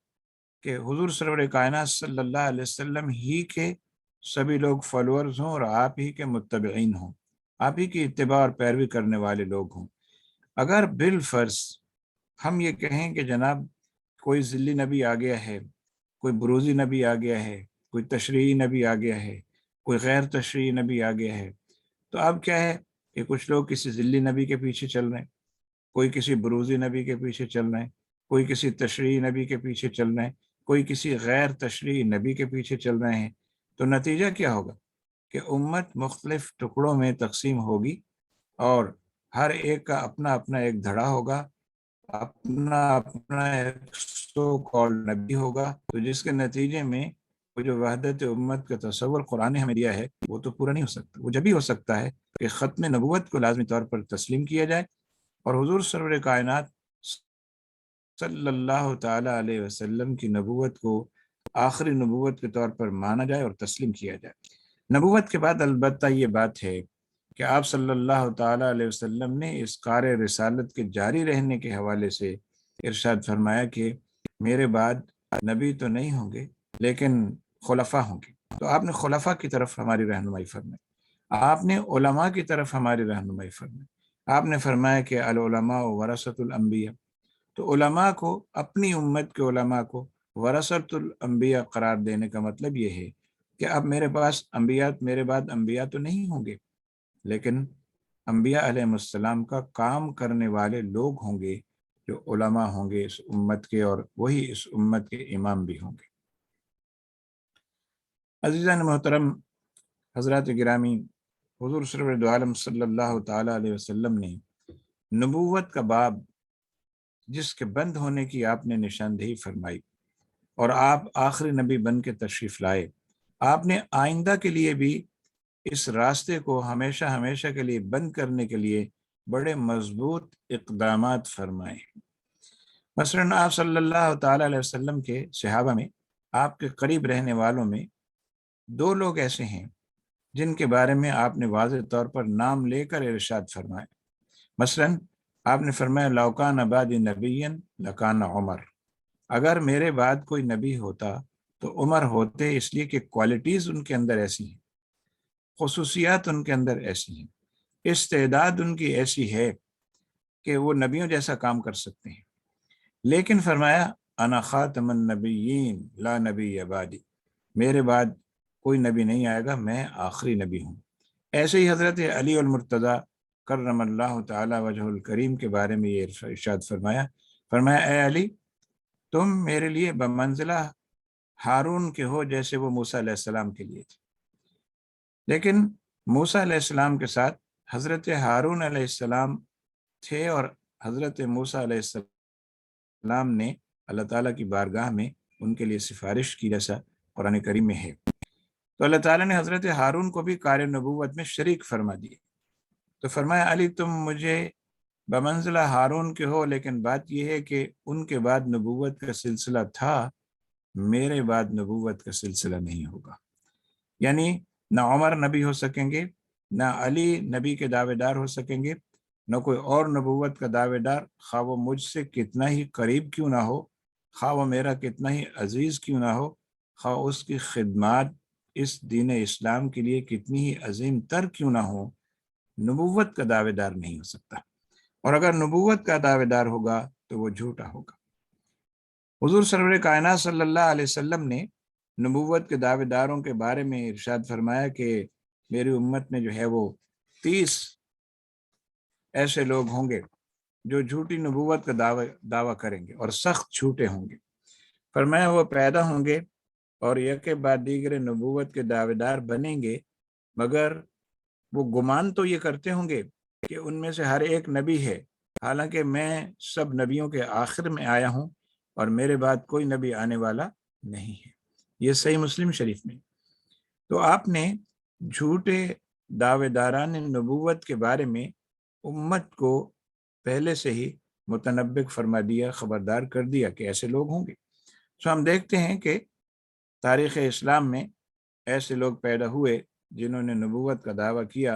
کہ حضور سرور کائنات صلی اللہ علیہ وسلم ہی کے سبھی لوگ فالورز ہوں اور آپ ہی کے متبعین ہوں، آپ ہی کی اتباع اور پیروی کرنے والے لوگ ہوں۔ اگر بالفرض ہم یہ کہیں کہ جناب کوئی ذلی نبی آ گیا ہے، کوئی بروزی نبی آ گیا ہے، کوئی تشریعی نبی آ گیا ہے، کوئی غیر تشریعی نبی آ گیا ہے، تو اب کیا ہے کہ کچھ لوگ کسی ذلی نبی کے پیچھے چل رہے ہیں، کوئی کسی بروزی نبی کے پیچھے چل رہے ہیں، کوئی کسی تشریعی نبی کے پیچھے چل رہے ہیں، کوئی کسی غیر تشریعی نبی کے پیچھے چل رہے ہیں، تو نتیجہ کیا ہوگا کہ امت مختلف ٹکڑوں میں تقسیم ہوگی اور ہر ایک کا اپنا اپنا ایک دھڑا ہوگا، اپنا اپنا ایک سو کال نبی ہوگا، تو جس کے نتیجے میں وہ جو وحدت امت کا تصور قرآن نے ہمیں دیا ہے وہ تو پورا نہیں ہو سکتا۔ وہ جب ہی ہو سکتا ہے کہ ختم نبوت کو لازمی طور پر تسلیم کیا جائے اور حضور سرور کائنات صلی اللہ تعالیٰ علیہ وسلم کی نبوت کو آخری نبوت کے طور پر مانا جائے اور تسلیم کیا جائے۔ نبوت کے بعد البتہ یہ بات ہے کہ آپ صلی اللہ تعالیٰ علیہ وسلم نے اس کار رسالت کے جاری رہنے کے حوالے سے ارشاد فرمایا کہ میرے بعد نبی تو نہیں ہوں گے لیکن خلفاء ہوں گے۔ تو آپ نے خلفاء کی طرف ہماری رہنمائی فرمائی، آپ نے علماء کی طرف ہماری رہنمائی فرمائی، آپ نے فرمایا کہ العلماء ورثۃ الانبیاء، تو علماء کو، اپنی امت کے علماء کو ورثۃ الانبیاء قرار دینے کا مطلب یہ ہے کہ اب میرے پاس انبیاء، میرے بعد انبیاء تو نہیں ہوں گے لیکن انبیاء علیہ السلام کا کام کرنے والے لوگ ہوں گے جو علماء ہوں گے اس امت کے، اور وہی اس امت کے امام بھی ہوں گے۔ عزیزان محترم، حضرات گرامی، حضور سرور دو عالم صلی اللہ تعالیٰ علیہ وسلم نے نبوت کا باب جس کے بند ہونے کی آپ نے نشاندہی فرمائی اور آپ آخری نبی بن کے تشریف لائے، آپ نے آئندہ کے لیے بھی اس راستے کو ہمیشہ ہمیشہ کے لیے بند کرنے کے لیے بڑے مضبوط اقدامات فرمائے۔ مثلاً آپ صلی اللہ تعالیٰ علیہ وسلم کے صحابہ میں، آپ کے قریب رہنے والوں میں دو لوگ ایسے ہیں جن کے بارے میں آپ نے واضح طور پر نام لے کر ارشاد فرمائے۔ مثلاً آپ نے فرمایا لو کان بعدی نبی لکان عمر، اگر میرے بعد کوئی نبی ہوتا تو عمر ہوتے، اس لیے کہ کوالٹیز ان کے اندر ایسی ہیں، خصوصیات ان کے اندر ایسی ہیں، استعداد ان کی ایسی ہے کہ وہ نبیوں جیسا کام کر سکتے ہیں۔ لیکن فرمایا انا خاتم النبیین لا نبی بعدی، میرے بعد کوئی نبی نہیں آئے گا، میں آخری نبی ہوں۔ ایسے ہی حضرت علی المرتضیٰ کرم اللہ تعالی وجہ الکریم کے بارے میں یہ ارشاد فرمایا اے علی، تم میرے لیے بمنزلہ ہارون کے ہو جیسے وہ موسیٰ علیہ السلام کے لیے تھے، لیکن موسیٰ علیہ السلام کے ساتھ حضرت ہارون علیہ السلام تھے، اور حضرت موسیٰ علیہ السلام نے اللہ تعالیٰ کی بارگاہ میں ان کے لیے سفارش کی، جیسا قرآن کریم میں ہے۔ تو اللہ تعالیٰ نے حضرت ہارون کو بھی کار نبوت میں شریک فرما دیے۔ تو فرمایا علی تم مجھے بمنزلہ ہارون کے ہو، لیکن بات یہ ہے کہ ان کے بعد نبوت کا سلسلہ تھا، میرے بعد نبوت کا سلسلہ نہیں ہوگا۔ یعنی نہ عمر نبی ہو سکیں گے، نہ علی نبی کے دعوے دار ہو سکیں گے، نہ کوئی اور نبوت کا دعوے دار، خواہ وہ مجھ سے کتنا ہی قریب کیوں نہ ہو، خواہ وہ میرا کتنا ہی عزیز کیوں نہ ہو، خواہ اس کی خدمات اس دین اسلام کے لیے کتنی ہی عظیم تر کیوں نہ ہو، نبوت کا دعوے دار نہیں ہو سکتا۔ اور اگر نبوت کا دعوے دار ہوگا تو وہ جھوٹا ہوگا۔ حضور سرور کائنات صلی اللہ علیہ وسلم نے نبوت کے دعوے داروں کے بارے میں ارشاد فرمایا کہ میری امت میں جو ہے وہ 30 ایسے لوگ ہوں گے جو جھوٹی نبوت کا دعویٰ کریں گے اور سخت جھوٹے ہوں گے۔ فرمایا وہ پیدا ہوں گے اور یک بعد دیگر نبوت کے دعوے دار بنیں گے، مگر وہ گمان تو یہ کرتے ہوں گے کہ ان میں سے ہر ایک نبی ہے، حالانکہ میں سب نبیوں کے آخر میں آیا ہوں اور میرے بعد کوئی نبی آنے والا نہیں ہے۔ یہ صحیح مسلم شریف میں۔ تو آپ نے جھوٹے دعوے داران نبوت کے بارے میں امت کو پہلے سے ہی متنبع فرما دیا، خبردار کر دیا کہ ایسے لوگ ہوں گے۔ سو ہم دیکھتے ہیں کہ تاریخ اسلام میں ایسے لوگ پیدا ہوئے جنہوں نے نبوت کا دعویٰ کیا،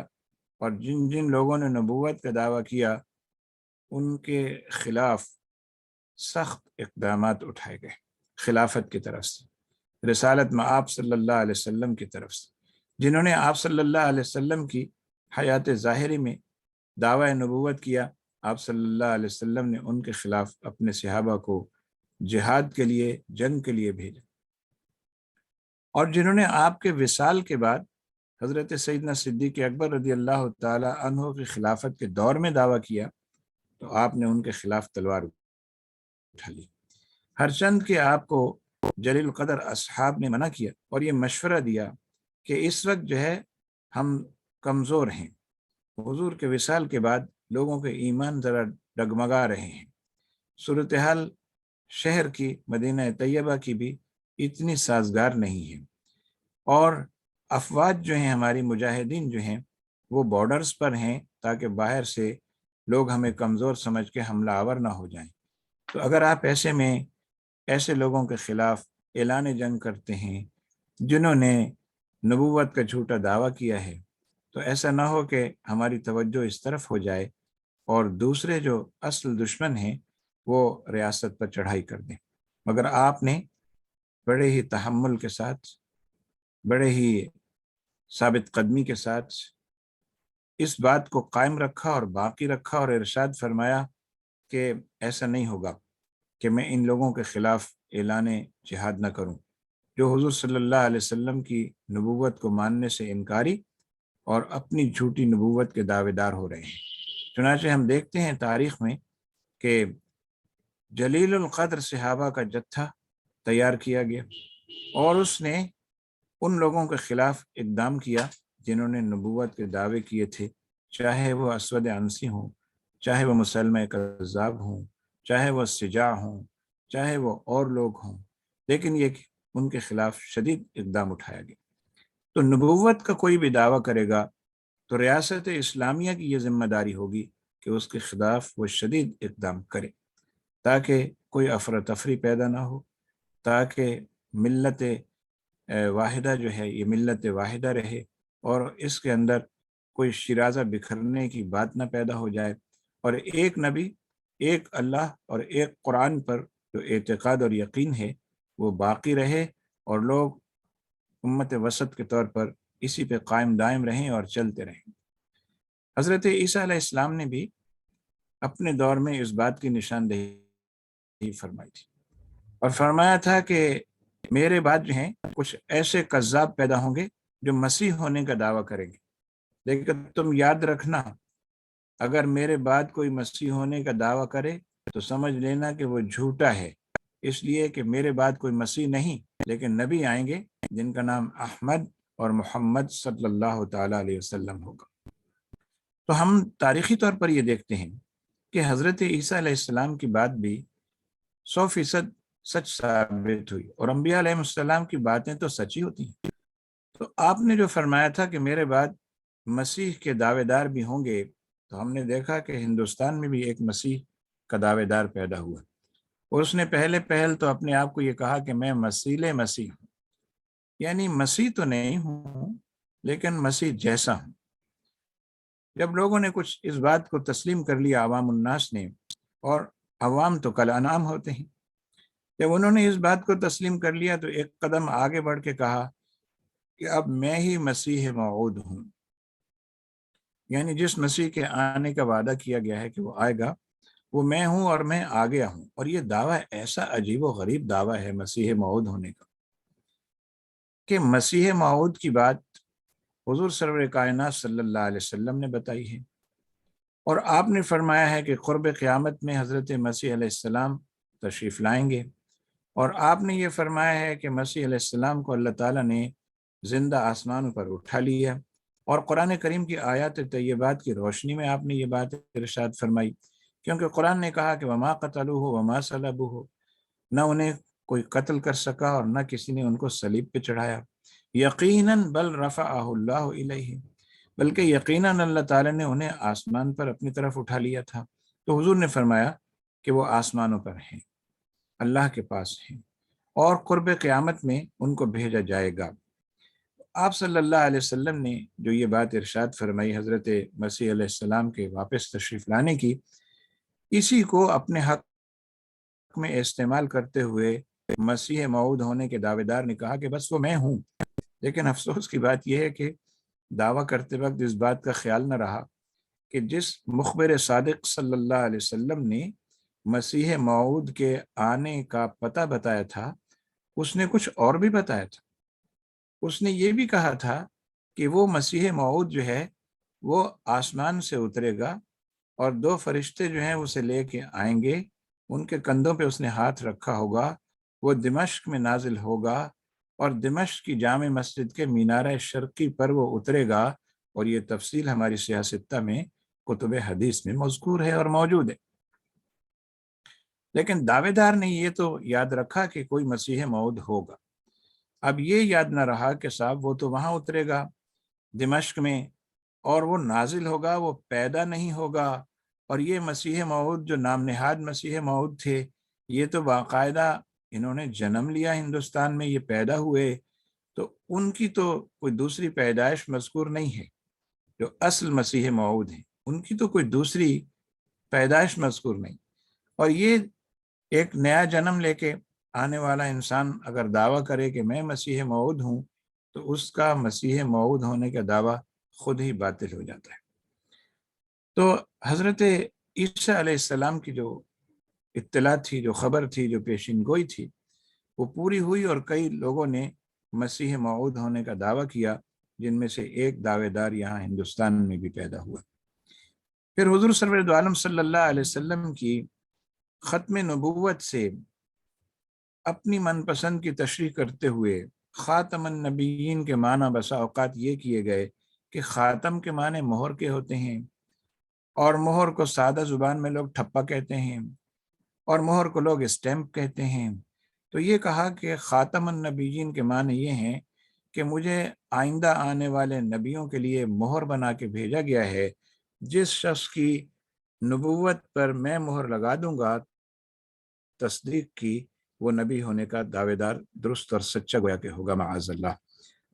اور جن لوگوں نے نبوت کا دعویٰ کیا ان کے خلاف سخت اقدامات اٹھائے گئے، خلافت کی طرف سے، رسالت میں آپ صلی اللہ علیہ وسلم کی طرف سے۔ جنہوں نے آپ صلی اللہ علیہ وسلم کی حیات ظاہری میں دعویٰ نبوت کیا، آپ صلی اللہ علیہ وسلم نے ان کے خلاف اپنے صحابہ کو جہاد کے لیے، جنگ کے لیے بھیجا۔ اور جنہوں نے آپ کے وصال کے بعد حضرت سیدنا صدیق اکبر رضی اللہ تعالی عنہ کی خلافت کے دور میں دعویٰ کیا، تو آپ نے ان کے خلاف تلوار اٹھا لی، ہرچند کہ آپ کو جلیل القدر اصحاب نے منع کیا اور یہ مشورہ دیا کہ اس وقت جو ہے ہم کمزور ہیں، حضور کے وصال کے بعد لوگوں کے ایمان ذرا ڈگمگا رہے ہیں، صورتحال شہر کی، مدینہ طیبہ کی بھی اتنی سازگار نہیں ہے، اور افواج جو ہیں ہماری مجاہدین جو ہیں وہ بارڈرز پر ہیں تاکہ باہر سے لوگ ہمیں کمزور سمجھ کے حملہ آور نہ ہو جائیں۔ تو اگر آپ ایسے میں ایسے لوگوں کے خلاف اعلان جنگ کرتے ہیں جنہوں نے نبوت کا جھوٹا دعویٰ کیا ہے، تو ایسا نہ ہو کہ ہماری توجہ اس طرف ہو جائے اور دوسرے جو اصل دشمن ہیں وہ ریاست پر چڑھائی کر دیں۔ مگر آپ نے بڑے ہی تحمل کے ساتھ، بڑے ہی ثابت قدمی کے ساتھ اس بات کو قائم رکھا اور باقی رکھا، اور ارشاد فرمایا کہ ایسا نہیں ہوگا کہ میں ان لوگوں کے خلاف اعلان جہاد نہ کروں جو حضور صلی اللہ علیہ وسلم کی نبوت کو ماننے سے انکاری اور اپنی جھوٹی نبوت کے دعوے دار ہو رہے ہیں۔ چنانچہ ہم دیکھتے ہیں تاریخ میں کہ جلیل القدر صحابہ کا جتھا تیار کیا گیا اور اس نے ان لوگوں کے خلاف اقدام کیا جنہوں نے نبوت کے دعوے کیے تھے، چاہے وہ اسود عنسی ہوں، چاہے وہ مسلمہ کذاب ہوں، چاہے وہ سجاع ہوں، چاہے وہ اور لوگ ہوں، لیکن یہ کہ ان کے خلاف شدید اقدام اٹھایا گیا۔ تو نبوت کا کوئی بھی دعویٰ کرے گا تو ریاست اسلامیہ کی یہ ذمہ داری ہوگی کہ اس کے خلاف وہ شدید اقدام کرے، تاکہ کوئی افراتفری پیدا نہ ہو، تاکہ ملت واحدہ جو ہے یہ ملت واحدہ رہے اور اس کے اندر کوئی شیرازہ بکھرنے کی بات نہ پیدا ہو جائے، اور ایک نبی، ایک اللہ اور ایک قرآن پر جو اعتقاد اور یقین ہے وہ باقی رہے، اور لوگ امت وسط کے طور پر اسی پہ قائم دائم رہیں اور چلتے رہیں۔ حضرت عیسیٰ علیہ السلام نے بھی اپنے دور میں اس بات کی نشاندہی فرمائی تھی اور فرمایا تھا کہ میرے بعد جو ہیں کچھ ایسے کذاب پیدا ہوں گے جو مسیح ہونے کا دعویٰ کریں گے، لیکن تم یاد رکھنا اگر میرے بعد کوئی مسیح ہونے کا دعویٰ کرے تو سمجھ لینا کہ وہ جھوٹا ہے، اس لیے کہ میرے بعد کوئی مسیح نہیں لیکن نبی آئیں گے جن کا نام احمد اور محمد صلی اللہ تعالیٰ علیہ وسلم ہوگا۔ تو ہم تاریخی طور پر یہ دیکھتے ہیں کہ حضرت عیسیٰ علیہ السلام کی بات بھی 100% سچ ثابت ہوئی، اور انبیاء علیہ السلام کی باتیں تو سچ ہی ہوتی ہیں۔ تو آپ نے جو فرمایا تھا کہ میرے بعد مسیح کے دعوے دار بھی ہوں گے، تو ہم نے دیکھا کہ ہندوستان میں بھی ایک مسیح کا دعوے دار پیدا ہوا، اور اس نے پہل تو اپنے آپ کو یہ کہا کہ میں مسیح ہوں، یعنی مسیح تو نہیں ہوں لیکن مسیح جیسا ہوں۔ جب لوگوں نے کچھ اس بات کو تسلیم کر لیا، عوام الناس نے، اور عوام تو کل انعام ہوتے ہیں، جب انہوں نے اس بات کو تسلیم کر لیا تو ایک قدم آگے بڑھ کے کہا کہ اب میں ہی مسیح موعود ہوں، یعنی جس مسیح کے آنے کا وعدہ کیا گیا ہے کہ وہ آئے گا، وہ میں ہوں اور میں آ گیا ہوں۔ اور یہ دعویٰ ایسا عجیب و غریب دعویٰ ہے مسیح موعود ہونے کا، کہ مسیح موعود کی بات حضور سرور کائنات صلی اللہ علیہ وسلم نے بتائی ہے، اور آپ نے فرمایا ہے کہ قرب قیامت میں حضرت مسیح علیہ السلام تشریف لائیں گے، اور آپ نے یہ فرمایا ہے کہ مسیح علیہ السلام کو اللہ تعالیٰ نے زندہ آسمان پر اٹھا لیا، اور قرآن کریم کی آیات طیبات کی روشنی میں آپ نے یہ بات ارشاد فرمائی، کیونکہ قرآن نے کہا کہ وما قتلوہ وما صلبوہ، نہ انہیں کوئی قتل کر سکا اور نہ کسی نے ان کو صلیب پہ چڑھایا، یقیناً بل رفعہ اللہ الیہ، بلکہ یقیناً اللہ تعالیٰ نے انہیں آسمان پر اپنی طرف اٹھا لیا تھا۔ تو حضور نے فرمایا کہ وہ آسمانوں پر ہیں، اللہ کے پاس ہیں، اور قرب قیامت میں ان کو بھیجا جائے گا۔ آپ صلی اللہ علیہ وسلم نے جو یہ بات ارشاد فرمائی حضرت مسیح علیہ السلام کے واپس تشریف لانے کی، اسی کو اپنے حق میں استعمال کرتے ہوئے مسیح موعود ہونے کے دعوے دار نے کہا کہ بس وہ میں ہوں۔ لیکن افسوس کی بات یہ ہے کہ دعویٰ کرتے وقت اس بات کا خیال نہ رہا کہ جس مخبر صادق صلی اللہ علیہ وسلم نے مسیح موعود کے آنے کا پتہ بتایا تھا، اس نے کچھ اور بھی بتایا تھا۔ اس نے یہ بھی کہا تھا کہ وہ مسیح موعود جو ہے وہ آسمان سے اترے گا، اور دو فرشتے جو ہیں اسے لے کے آئیں گے، ان کے کندھوں پہ اس نے ہاتھ رکھا ہوگا، وہ دمشق میں نازل ہوگا، اور دمشق کی جامع مسجد کے مینارہ شرقی پر وہ اترے گا، اور یہ تفصیل ہماری سیاستہ میں کتب حدیث میں مذکور ہے اور موجود ہے۔ لیکن دعوے دار نے یہ تو یاد رکھا کہ کوئی مسیح موعود ہوگا، اب یہ یاد نہ رہا کہ صاحب وہ تو وہاں اترے گا دمشق میں، اور وہ نازل ہوگا، وہ پیدا نہیں ہوگا، اور یہ مسیح موعود جو نام نہاد مسیح موعود تھے، یہ تو باقاعدہ انہوں نے جنم لیا ہندوستان میں، یہ پیدا ہوئے، تو ان کی تو کوئی دوسری پیدائش مذکور نہیں ہے۔ جو اصل مسیح موعود ہیں ان کی تو کوئی دوسری پیدائش مذکور نہیں، اور یہ ایک نیا جنم لے کے آنے والا انسان اگر دعویٰ کرے کہ میں مسیح موعود ہوں، تو اس کا مسیح موعود ہونے کا دعویٰ خود ہی باطل ہو جاتا ہے۔ تو حضرت عیسیٰ علیہ السلام کی جو اطلاع تھی، جو خبر تھی، جو پیشین گوئی تھی، وہ پوری ہوئی، اور کئی لوگوں نے مسیح موعود ہونے کا دعویٰ کیا، جن میں سے ایک دعوے دار یہاں ہندوستان میں بھی پیدا ہوا۔ پھر حضور سرور دو عالم صلی اللہ علیہ وسلم کی ختم نبوت سے اپنی من پسند کی تشریح کرتے ہوئے خاتم النبیین کے معنی بسا اوقات یہ کیے گئے کہ خاتم کے معنی مہر کے ہوتے ہیں، اور مہر کو سادہ زبان میں لوگ ٹھپا کہتے ہیں، اور مہر کو لوگ اسٹیمپ کہتے ہیں۔ تو یہ کہا کہ خاتم النبیین کے معنی یہ ہیں کہ مجھے آئندہ آنے والے نبیوں کے لیے مہر بنا کے بھیجا گیا ہے، جس شخص کی نبوت پر میں مہر لگا دوں گا، تصدیق کی، وہ نبی ہونے کا دعوے دار درست اور سچا گویا کہ ہوگا معاذ اللہ۔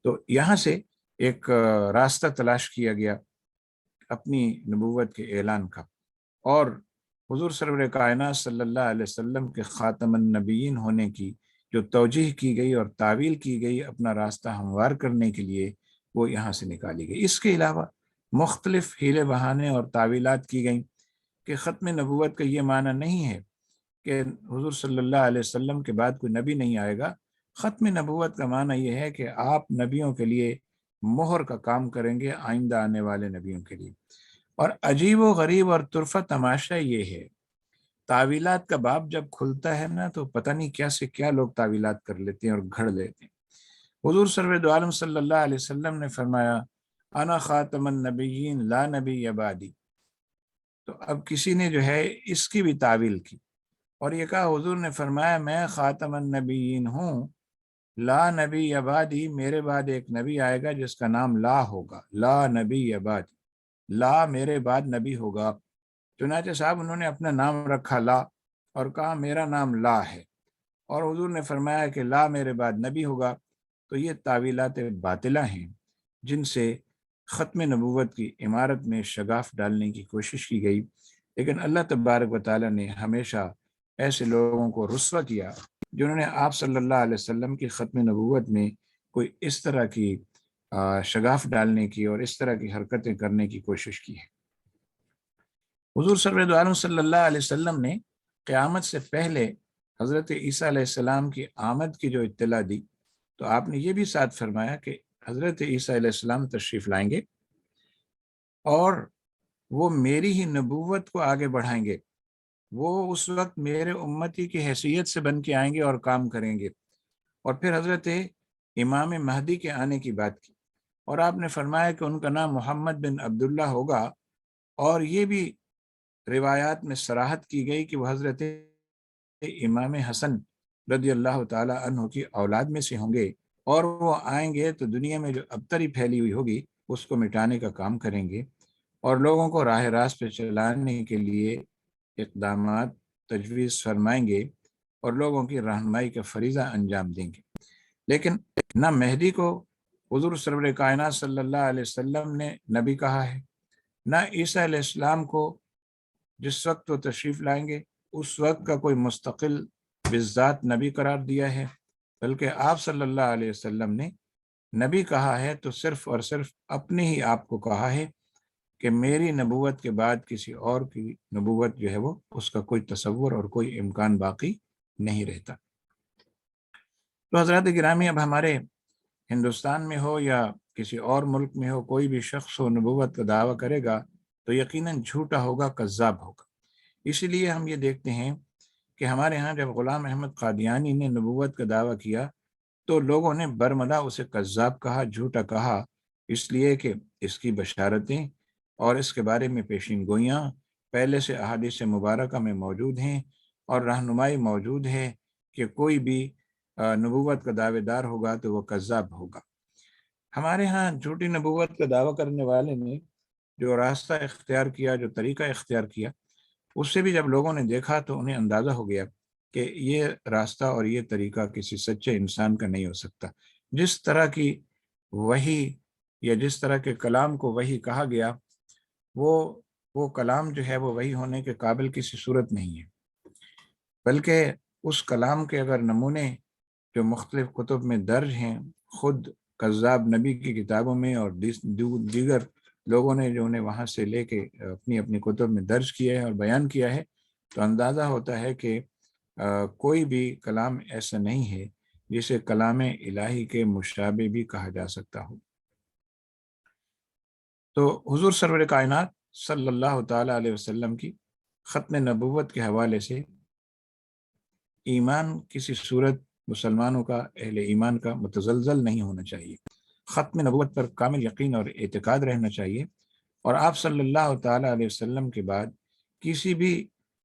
تو یہاں سے ایک راستہ تلاش کیا گیا اپنی نبوت کے اعلان کا، اور حضور سرور کائنات صلی اللہ علیہ وسلم کے خاتم النبیین ہونے کی جو توجیہ کی گئی اور تعویل کی گئی اپنا راستہ ہموار کرنے کے لیے، وہ یہاں سے نکالی گئی۔ اس کے علاوہ مختلف حیلے بہانے اور تعویلات کی گئیں کہ ختم نبوت کا یہ معنی نہیں ہے کہ حضور صلی اللہ علیہ وسلم کے بعد کوئی نبی نہیں آئے گا۔ ختم نبوت کا معنی یہ ہے کہ آپ نبیوں کے لیے مہر کا کام کریں گے آئندہ آنے والے نبیوں کے لیے۔ اور عجیب و غریب اور طرفہ تماشا یہ ہے، تعویلات کا باب جب کھلتا ہے نا تو پتہ نہیں کیا سے کیا لوگ تعویلات کر لیتے ہیں اور گھڑ لیتے ہیں۔ حضور سرور دو عالم صلی اللہ علیہ وسلم نے فرمایا انا خاتم النبیین لا نبی بعدی، تو اب کسی نے جو ہے اس کی بھی تعویل کی اور یہ کہا حضور نے فرمایا میں خاتم النبیین ہوں، لا نبی بعدی، میرے بعد ایک نبی آئے گا جس کا نام لا ہوگا، لا نبی بعدی، لا میرے بعد نبی ہوگا۔ چنانچہ صاحب انہوں نے اپنا نام رکھا لا اور کہا میرا نام لا ہے، اور حضور نے فرمایا کہ لا میرے بعد نبی ہوگا۔ تو یہ تعویلات باطلہ ہیں جن سے ختم نبوت کی عمارت میں شگاف ڈالنے کی کوشش کی گئی، لیکن اللہ تبارک و تعالیٰ نے ہمیشہ ایسے لوگوں کو رسوا کیا جنہوں نے آپ صلی اللہ علیہ وسلم کی ختم نبوت میں کوئی اس طرح کی شگاف ڈالنے کی اور اس طرح کی حرکتیں کرنے کی کوشش کی ہے۔ حضور سرور دو عالم صلی اللہ علیہ وسلم نے قیامت سے پہلے حضرت عیسیٰ علیہ السلام کی آمد کی جو اطلاع دی، تو آپ نے یہ بھی ساتھ فرمایا کہ حضرت عیسیٰ علیہ السلام تشریف لائیں گے اور وہ میری ہی نبوت کو آگے بڑھائیں گے، وہ اس وقت میرے امتی کی حیثیت سے بن کے آئیں گے اور کام کریں گے۔ اور پھر حضرت امام مہدی کے آنے کی بات کی، اور آپ نے فرمایا کہ ان کا نام محمد بن عبداللہ ہوگا، اور یہ بھی روایات میں صراحت کی گئی کہ وہ حضرت امام حسن رضی اللہ تعالی عنہ کی اولاد میں سے ہوں گے، اور وہ آئیں گے تو دنیا میں جو ابتری پھیلی ہوئی ہوگی اس کو مٹانے کا کام کریں گے، اور لوگوں کو راہ راست پہ چلانے کے لیے اقدامات تجویز فرمائیں گے اور لوگوں کی رہنمائی کا فریضہ انجام دیں گے۔ لیکن نہ مہدی کو حضور سرور کائنات صلی اللہ علیہ وسلم نے نبی کہا ہے، نہ عیسیٰ علیہ السلام کو جس وقت وہ تشریف لائیں گے اس وقت کا کوئی مستقل بالذات نبی قرار دیا ہے، بلکہ آپ صلی اللہ علیہ وسلم نے نبی کہا ہے تو صرف اور صرف اپنے ہی آپ کو کہا ہے کہ میری نبوت کے بعد کسی اور کی نبوت جو ہے وہ اس کا کوئی تصور اور کوئی امکان باقی نہیں رہتا۔ تو حضرات گرامی، اب ہمارے ہندوستان میں ہو یا کسی اور ملک میں ہو، کوئی بھی شخص ہو نبوت کا دعویٰ کرے گا تو یقیناً جھوٹا ہوگا، کذاب ہوگا۔ اسی لیے ہم یہ دیکھتے ہیں کہ ہمارے ہاں جب غلام احمد قادیانی نے نبوت کا دعویٰ کیا تو لوگوں نے برمدا اسے کذاب کہا، جھوٹا کہا، اس لیے کہ اس کی بشارتیں اور اس کے بارے میں پیشین گوئیاں پہلے سے احادیث مبارکہ میں موجود ہیں، اور رہنمائی موجود ہے کہ کوئی بھی نبوت کا دعوے دار ہوگا تو وہ کذاب ہوگا۔ ہمارے ہاں جھوٹی نبوت کا دعویٰ کرنے والے نے جو راستہ اختیار کیا، جو طریقہ اختیار کیا، اس سے بھی جب لوگوں نے دیکھا تو انہیں اندازہ ہو گیا کہ یہ راستہ اور یہ طریقہ کسی سچے انسان کا نہیں ہو سکتا۔ جس طرح کی وحی یا جس طرح کے کلام کو وحی کہا گیا، وہ کلام جو ہے وہ وحی ہونے کے قابل کسی صورت نہیں ہے، بلکہ اس کلام کے اگر نمونے جو مختلف کتب میں درج ہیں، خود کذاب نبی کی کتابوں میں اور دیگر لوگوں نے جو انہیں وہاں سے لے کے اپنی اپنی کتب میں درج کیا ہے اور بیان کیا ہے، تو اندازہ ہوتا ہے کہ کوئی بھی کلام ایسا نہیں ہے جسے کلام الہی کے مشابہ بھی کہا جا سکتا ہو۔ تو حضور سرور کائنات صلی اللہ تعالیٰ علیہ وسلم کی ختم نبوت کے حوالے سے ایمان کسی صورت مسلمانوں کا، اہل ایمان کا متزلزل نہیں ہونا چاہیے۔ ختم نبوت پر کامل یقین اور اعتقاد رہنا چاہیے، اور آپ صلی اللہ تعالیٰ علیہ وسلم کے بعد کسی بھی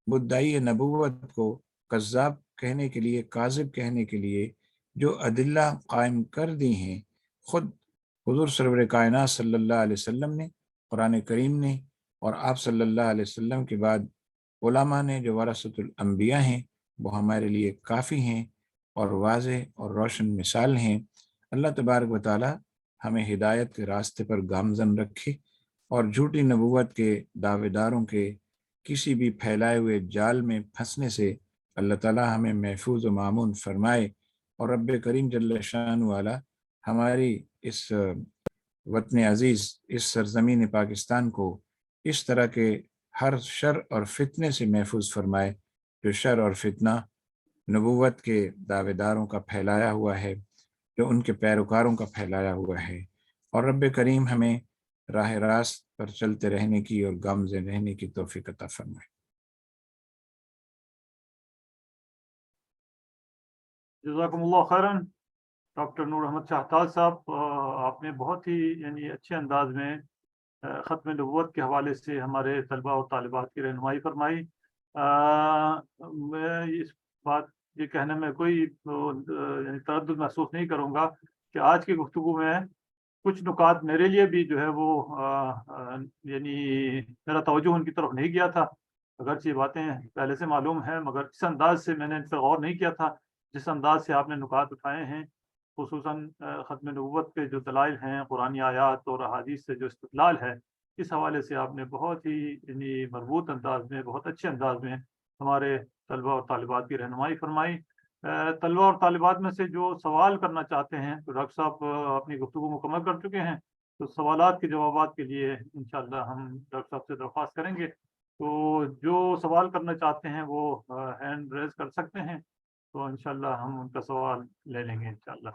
مدعی نبوت کو کذاب کہنے کے لیے، کاذب کہنے کے لیے جو ادلہ قائم کر دی ہیں، خود حضور سرور کائنات صلی اللہ علیہ وسلم نے، قرآن کریم نے، اور آپ صلی اللہ علیہ وسلم کے بعد علماء نے جو ورثۃ الانبیاء ہیں، وہ ہمارے لیے کافی ہیں اور واضح اور روشن مثال ہیں۔ اللہ تبارک و تعالی ہمیں ہدایت کے راستے پر گامزن رکھے، اور جھوٹی نبوت کے دعوے داروں کے کسی بھی پھیلائے ہوئے جال میں پھنسنے سے اللہ تعالی ہمیں محفوظ و معمون فرمائے، اور رب کریم جل شانہ والا ہماری اس وطن عزیز، اس سرزمین پاکستان کو اس طرح کے ہر شر اور فتنے سے محفوظ فرمائے جو شر اور فتنہ نبوت کے دعوے داروں کا پھیلایا ہوا ہے، جو ان کے پیروکاروں کا پھیلایا ہوا ہے، اور رب کریم ہمیں راہ راست پر چلتے رہنے کی اور گامزن رہنے کی توفیق عطا فرمائے۔ جزاکم اللہ خیراً ڈاکٹر نور احمد شاہتاج صاحب، آپ نے بہت ہی اچھے انداز میں ختم نبوت کے حوالے سے ہمارے طلبہ اور طالبات کی رہنمائی فرمائی۔ میں اس بات یہ کہنے میں کوئی تردد محسوس نہیں کروں گا کہ آج کی گفتگو میں کچھ نکات میرے لیے بھی جو ہے وہ میرا توجہ ان کی طرف نہیں گیا تھا، اگرچہ یہ باتیں پہلے سے معلوم ہیں، مگر اس انداز سے میں نے ان پر غور نہیں کیا تھا جس انداز سے آپ نے نکات اٹھائے ہیں۔ خصوصاً ختم نبوت کے جو دلائل ہیں قرآنی آیات اور احادیث سے جو استدلال ہے، اس حوالے سے آپ نے بہت ہی یعنی مربوط انداز میں، بہت اچھے انداز میں ہمارے طلبہ اور طالبات کی رہنمائی فرمائی۔ طلبہ اور طالبات میں سے جو سوال کرنا چاہتے ہیں تو ڈاکٹر صاحب اپنی گفتگو مکمل کر چکے ہیں، تو سوالات کے جوابات کے لیے انشاءاللہ ہم ڈاکٹر صاحب سے درخواست کریں گے۔ تو جو سوال کرنا چاہتے ہیں وہ ہینڈ ریز کر سکتے ہیں، تو انشاءاللہ ہم ان کا سوال لے لیں گے انشاءاللہ۔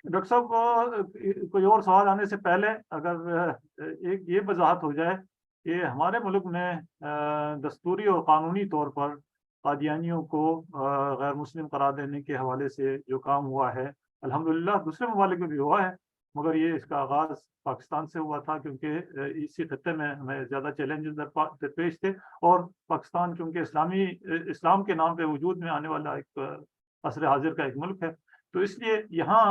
ڈاکٹر صاحب کو کوئی اور سوال آنے سے پہلے اگر ایک یہ وضاحت ہو جائے کہ ہمارے ملک میں دستوری اور قانونی طور پر قادیانیوں کو غیر مسلم قرار دینے کے حوالے سے جو کام ہوا ہے، الحمدللہ دوسرے ممالک میں بھی ہوا ہے، مگر یہ اس کا آغاز پاکستان سے ہوا تھا، کیونکہ اسی خطے میں ہمیں زیادہ چیلنجز درپیش تھے، اور پاکستان کیونکہ اسلام کے نام پہ وجود میں آنے والا ایک عصر حاضر کا ایک ملک ہے، تو اس لیے یہاں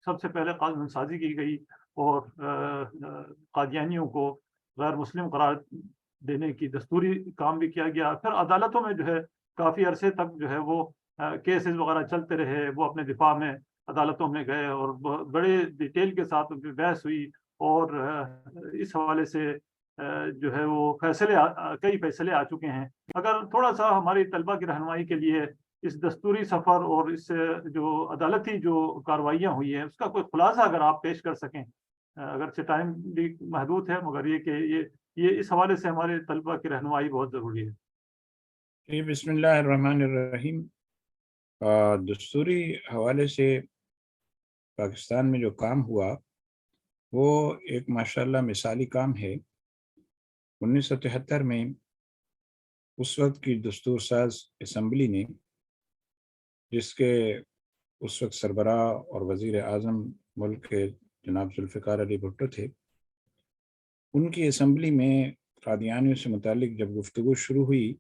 سب سے پہلے قانون سازی کی گئی اور قادیانیوں کو غیر مسلم قرار دینے کی دستوری کام بھی کیا گیا۔ پھر عدالتوں میں جو ہے کافی عرصے تک جو ہے وہ کیسز وغیرہ چلتے رہے، وہ اپنے دفاع میں عدالتوں میں گئے اور بڑے ڈیٹیل کے ساتھ ان کی بحث ہوئی، اور اس حوالے سے جو ہے وہ کئی فیصلے آ چکے ہیں۔ اگر تھوڑا سا ہماری طلبہ کی رہنمائی کے لیے اس دستوری سفر اور اس جو عدالتی جو کاروائیاں ہوئی ہیں اس کا کوئی خلاصہ اگر آپ پیش کر سکیں، اگرچہ ٹائم بھی محدود ہے، مگر یہ کہ یہ اس حوالے سے ہمارے طلبہ کی رہنمائی بہت ضروری ہے۔ بسم اللہ الرحمن الرحیم۔ دستوری حوالے سے پاکستان میں جو کام ہوا وہ ایک ماشاءاللہ مثالی کام ہے۔ 1973 میں اس وقت کی دستور ساز اسمبلی نے، جس کے اس وقت سربراہ اور وزیر اعظم ملک کے جناب ذوالفقار علی بھٹو تھے، ان کی اسمبلی میں قادیانیوں سے متعلق جب گفتگو شروع ہوئی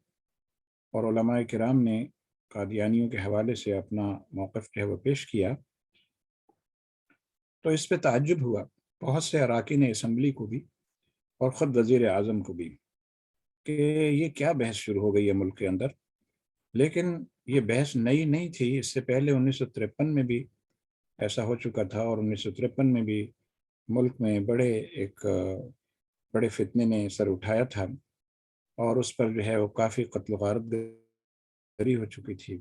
اور علماء کرام نے قادیانیوں کے حوالے سے اپنا موقف جو ہے وہ پیش کیا، تو اس پہ تعجب ہوا بہت سے اراکین اسمبلی کو بھی اور خود وزیر اعظم کو بھی کہ یہ کیا بحث شروع ہو گئی ہے ملک کے اندر۔ لیکن یہ بحث نئی نہیں تھی، اس سے پہلے 1953 میں بھی ایسا ہو چکا تھا، اور 1953 میں بھی ملک میں بڑے فتنے نے سر اٹھایا تھا، اور اس پر جو ہے وہ کافی قتل و غارت گری ہو چکی تھی،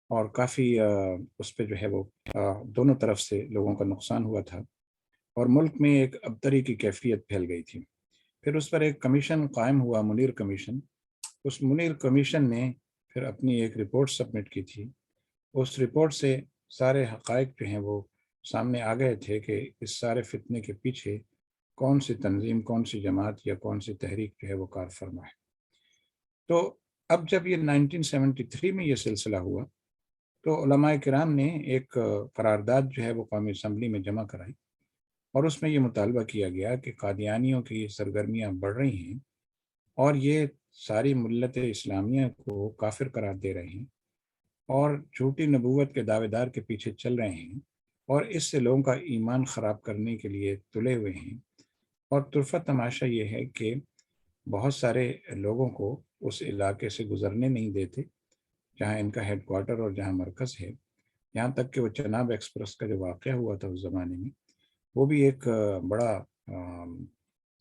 اور کافی اس پہ جو ہے وہ دونوں طرف سے لوگوں کا نقصان ہوا تھا، اور ملک میں ایک ابتری کی کیفیت پھیل گئی تھی۔ پھر اس پر ایک کمیشن قائم ہوا، منیر کمیشن۔ اس منیر کمیشن نے پھر اپنی ایک رپورٹ سبمٹ کی تھی۔ اس رپورٹ سے سارے حقائق جو ہیں وہ سامنے آ گئے تھے کہ اس سارے فتنے کے پیچھے کون سی تنظیم، کون سی جماعت یا کون سی تحریک جو ہے وہ کار فرما ہے۔ تو اب جب یہ 1973 میں یہ سلسلہ ہوا تو علماء کرام نے ایک قرارداد جو ہے وہ قومی اسمبلی میں جمع کرائی، اور اس میں یہ مطالبہ کیا گیا کہ قادیانیوں کی سرگرمیاں بڑھ رہی ہیں اور یہ ساری ملت اسلامیہ کو کافر قرار دے رہے ہیں، اور جھوٹی نبوت کے دعوے دار کے پیچھے چل رہے ہیں، اور اس سے لوگوں کا ایمان خراب کرنے کے لیے تلے ہوئے ہیں۔ اور طرفہ تماشا یہ ہے کہ بہت سارے لوگوں کو اس علاقے سے گزرنے نہیں دیتے جہاں ان کا ہیڈ کوارٹر اور جہاں مرکز ہے، یہاں تک کہ وہ چناب ایکسپریس کا جو واقعہ ہوا تھا اس زمانے میں، وہ بھی ایک بڑا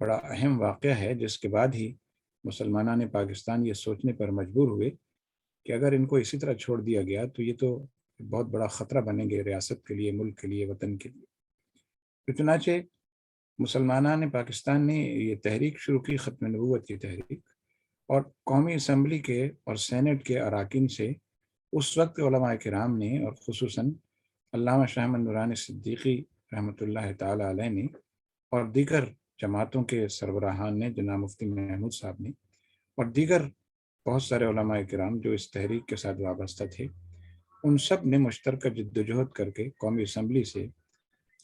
اہم واقعہ ہے، جس کے بعد ہی مسلمانان پاکستان یہ سوچنے پر مجبور ہوئے کہ اگر ان کو اسی طرح چھوڑ دیا گیا تو یہ تو بہت بڑا خطرہ بنیں گے ریاست کے لیے، ملک کے لیے، وطن کے لیے۔ چنانچہ مسلمانان پاکستان نے یہ تحریک شروع کی، ختم نبوت کی تحریک، اور قومی اسمبلی کے اور سینٹ کے اراکین سے اس وقت علماء کرام نے، اور خصوصاً علامہ شاہ احمد نورانی صدیقی رحمۃ اللہ تعالی علیہ نے، اور دیگر جماعتوں کے سربراہان نے، جناب مفتی محمود صاحب نے، اور دیگر بہت سارے علماء کرام جو اس تحریک کے ساتھ وابستہ تھے، ان سب نے مشترکہ جدوجہد کر کے قومی اسمبلی سے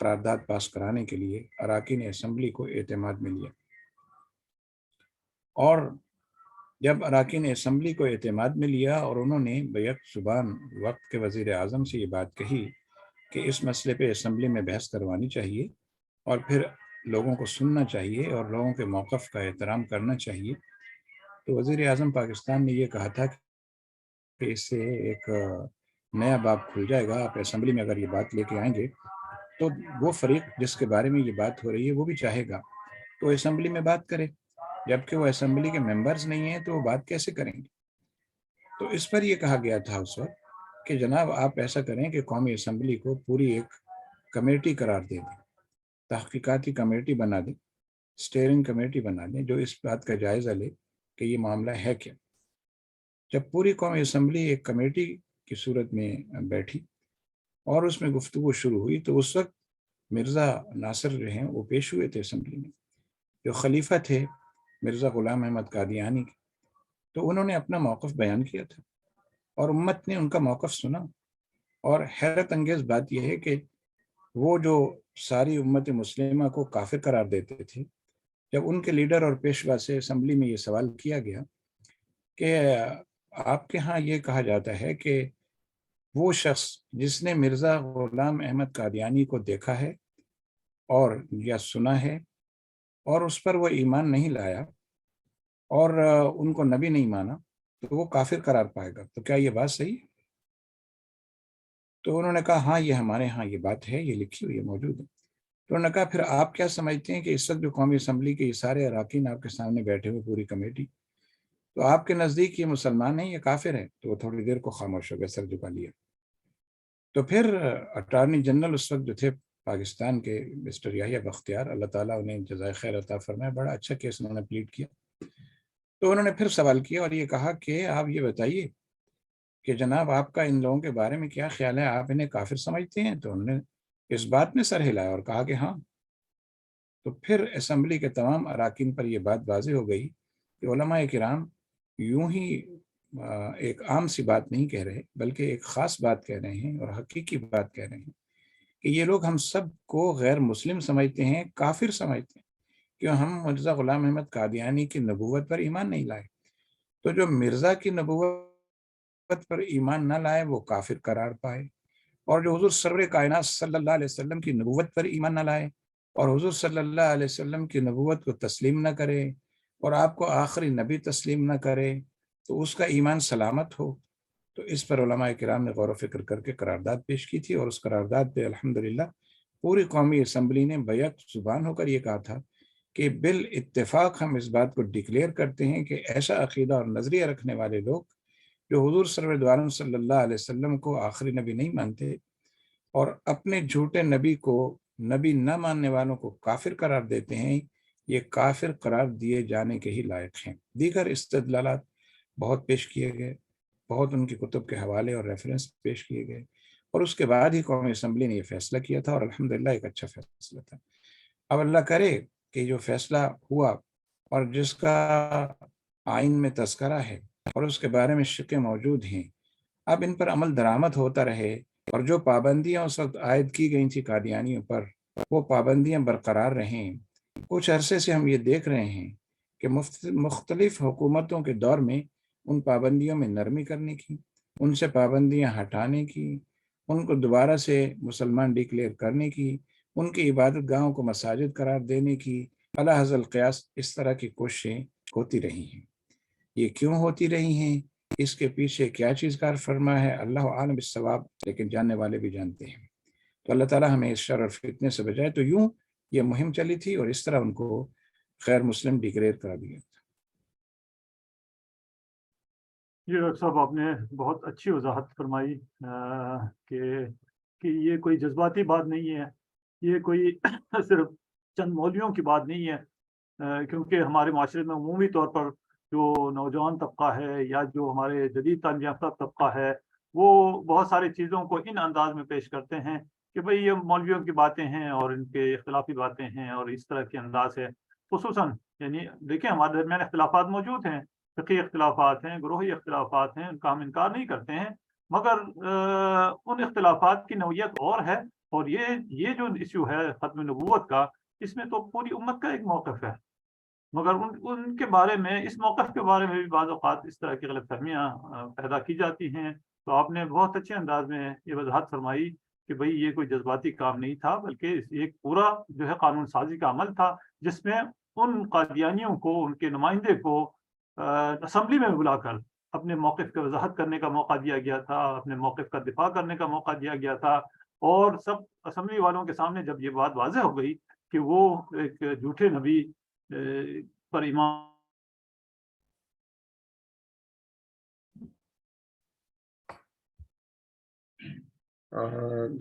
قرارداد پاس کرانے کے لیے اراکین اسمبلی کو اعتماد میں لیا۔ اور جب اراکین اسمبلی کو اعتماد میں لیا اور انہوں نے بیک زبان وقت کے وزیر اعظم سے یہ بات کہی کہ اس مسئلے پہ اسمبلی میں بحث کروانی چاہیے اور پھر لوگوں کو سننا چاہیے اور لوگوں کے موقف کا احترام کرنا چاہیے، تو وزیر اعظم پاکستان نے یہ کہا تھا کہ اس سے ایک نیا باب کھل جائے گا. آپ اسمبلی میں اگر یہ بات لے کے آئیں گے تو وہ فریق جس کے بارے میں یہ بات ہو رہی ہے وہ بھی چاہے گا تو اسمبلی میں بات کرے, جبکہ وہ اسمبلی کے ممبرز نہیں ہیں تو وہ بات کیسے کریں گے. تو اس پر یہ کہا گیا تھا اس وقت کہ جناب آپ ایسا کریں کہ قومی اسمبلی کو پوری ایک کمیٹی قرار دے دیں, تحقیقاتی کمیٹی بنا دیں, اسٹیئرنگ کمیٹی بنا دیں جو اس بات کا جائزہ لے کہ یہ معاملہ ہے کیا. جب پوری قومی اسمبلی ایک کمیٹی کی صورت میں بیٹھی اور اس میں گفتگو شروع ہوئی تو اس وقت مرزا ناصر جو ہیں وہ پیش ہوئے تھے اسمبلی میں, جو خلیفہ تھے مرزا غلام احمد قادیانی کے. تو انہوں نے اپنا موقف بیان کیا تھا اور امت نے ان کا موقف سنا. اور حیرت انگیز بات یہ ہے کہ وہ جو ساری امت مسلمہ کو کافر قرار دیتے تھے, جب ان کے لیڈر اور پیشوا سے اسمبلی میں یہ سوال کیا گیا کہ آپ کے ہاں یہ کہا جاتا ہے کہ وہ شخص جس نے مرزا غلام احمد قادیانی کو دیکھا ہے اور یا سنا ہے اور اس پر وہ ایمان نہیں لایا اور ان کو نبی نہیں مانا تو وہ کافر قرار پائے گا, تو کیا یہ بات صحیح ہے؟ تو انہوں نے کہا ہاں یہ ہمارے ہاں یہ بات ہے, یہ لکھی ہوئی ہے, موجود ہے. تو انہوں نے کہا پھر آپ کیا سمجھتے ہیں کہ اس وقت جو قومی اسمبلی کے یہ سارے اراکین آپ کے سامنے بیٹھے ہوئے پوری کمیٹی, تو آپ کے نزدیک یہ مسلمان ہیں یا کافر ہیں؟ تو وہ تھوڑی دیر کو خاموش ہو گئے, سر جھکا لیا. تو پھر اٹارنی جنرل اس وقت جو تھے پاکستان کے مسٹر یحییٰ بختیار, اللہ تعالیٰ انہیں جزائے خیر عطا فرمائے, بڑا اچھا کیس انہوں نے پلیڈ کیا. تو انہوں نے پھر سوال کیا اور یہ کہا کہ آپ یہ بتائیے کہ جناب آپ کا ان لوگوں کے بارے میں کیا خیال ہے, آپ انہیں کافر سمجھتے ہیں؟ تو انہوں نے اس بات میں سر ہلایا اور کہا کہ ہاں. تو پھر اسمبلی کے تمام اراکین پر یہ بات واضح ہو گئی کہ علماء کرام یوں ہی ایک عام سی بات نہیں کہہ رہے بلکہ ایک خاص بات کہہ رہے ہیں اور حقیقی بات کہہ رہے ہیں کہ یہ لوگ ہم سب کو غیر مسلم سمجھتے ہیں, کافر سمجھتے ہیں, کہ ہم مرزا غلام احمد قادیانی کی نبوت پر ایمان نہیں لائے. تو جو مرزا کی نبوت پر ایمان نہ لائے وہ کافر قرار پائے, اور جو حضور سرور کائنات صلی اللہ علیہ وسلم کی نبوت پر ایمان نہ لائے اور حضور صلی اللہ علیہ وسلم کی نبوت کو تسلیم نہ کرے اور آپ کو آخری نبی تسلیم نہ کرے تو اس کا ایمان سلامت ہو. تو اس پر علماء کرام نے غور و فکر کر کے قرارداد پیش کی تھی, اور اس قرارداد پہ الحمدللہ پوری قومی اسمبلی نے بیک زبان ہو کر یہ کہا تھا کہ بالاتفاق ہم اس بات کو ڈکلیئر کرتے ہیں کہ ایسا عقیدہ اور نظریہ رکھنے والے لوگ جو حضور سرور دو عالم صلی اللہ علیہ وسلم کو آخری نبی نہیں مانتے اور اپنے جھوٹے نبی کو نبی نہ ماننے والوں کو کافر قرار دیتے ہیں, یہ کافر قرار دیے جانے کے ہی لائق ہیں. دیگر استدلالات بہت پیش کیے گئے, بہت ان کی کتب کے حوالے اور ریفرنس پیش کیے گئے, اور اس کے بعد ہی قومی اسمبلی نے یہ فیصلہ کیا تھا, اور الحمدللہ ایک اچھا فیصلہ تھا. اب اللہ کرے کہ جو فیصلہ ہوا اور جس کا آئین میں تذکرہ ہے اور اس کے بارے میں شقیں موجود ہیں, اب ان پر عمل درآمد ہوتا رہے, اور جو پابندیاں اس وقت عائد کی گئی تھیں قادیانیوں پر وہ پابندیاں برقرار رہیں. کچھ عرصے سے ہم یہ دیکھ رہے ہیں کہ مختلف حکومتوں کے دور میں ان پابندیوں میں نرمی کرنے کی, ان سے پابندیاں ہٹانے کی, ان کو دوبارہ سے مسلمان ڈکلیئر کرنے کی, ان کی عبادت گاہوں کو مساجد قرار دینے کی, علی حاصل قیاس اس طرح کی کوششیں ہوتی رہی ہیں. یہ کیوں ہوتی رہی ہیں, اس کے پیچھے کیا چیز کار فرما ہے, اللہ عالم بالصواب, لیکن جاننے والے بھی جانتے ہیں. تو اللہ تعالیٰ ہمیں اس شر اور فتنے سے بچائے. تو یوں یہ مہم چلی تھی اور اس طرح ان کو غیر مسلم ڈکلیئر کرا دیا تھا. جی ڈاکٹر صاحب, آپ نے بہت اچھی وضاحت فرمائی کہ یہ کوئی جذباتی بات نہیں ہے, یہ کوئی صرف چند مولویوں کی بات نہیں ہے, کیونکہ ہمارے معاشرے میں عمومی طور پر جو نوجوان طبقہ ہے یا جو ہمارے جدید تعلیم یافتہ طبقہ ہے وہ بہت ساری چیزوں کو ان انداز میں پیش کرتے ہیں کہ بھئی یہ مولویوں کی باتیں ہیں اور ان کے اختلافی باتیں ہیں اور اس طرح کے انداز ہے. خصوصاً یعنی دیکھیں ہمارے درمیان اختلافات موجود ہیں, فقہی اختلافات ہیں, گروہی اختلافات ہیں, ان کا ہم انکار نہیں کرتے ہیں, مگر ان اختلافات کی نوعیت اور ہے. اور یہ جو ایشو ہے ختم نبوت کا, اس میں تو پوری امت کا ایک موقف ہے, مگر ان کے بارے میں, اس موقف کے بارے میں بھی بعض اوقات اس طرح کی غلط فہمیاں پیدا کی جاتی ہیں. تو آپ نے بہت اچھے انداز میں یہ وضاحت فرمائی کہ بھئی یہ کوئی جذباتی کام نہیں تھا بلکہ ایک پورا جو ہے قانون سازی کا عمل تھا, جس میں ان قادیانیوں کو, ان کے نمائندے کو اسمبلی میں بلا کر اپنے موقف کی وضاحت کرنے کا موقع دیا گیا تھا، اپنے موقف کا دفاع کرنے کا موقع دیا گیا تھا، اور سب اسمبلی والوں کے سامنے جب یہ بات واضح ہو گئی کہ وہ ایک جھوٹے نبی پر ایمان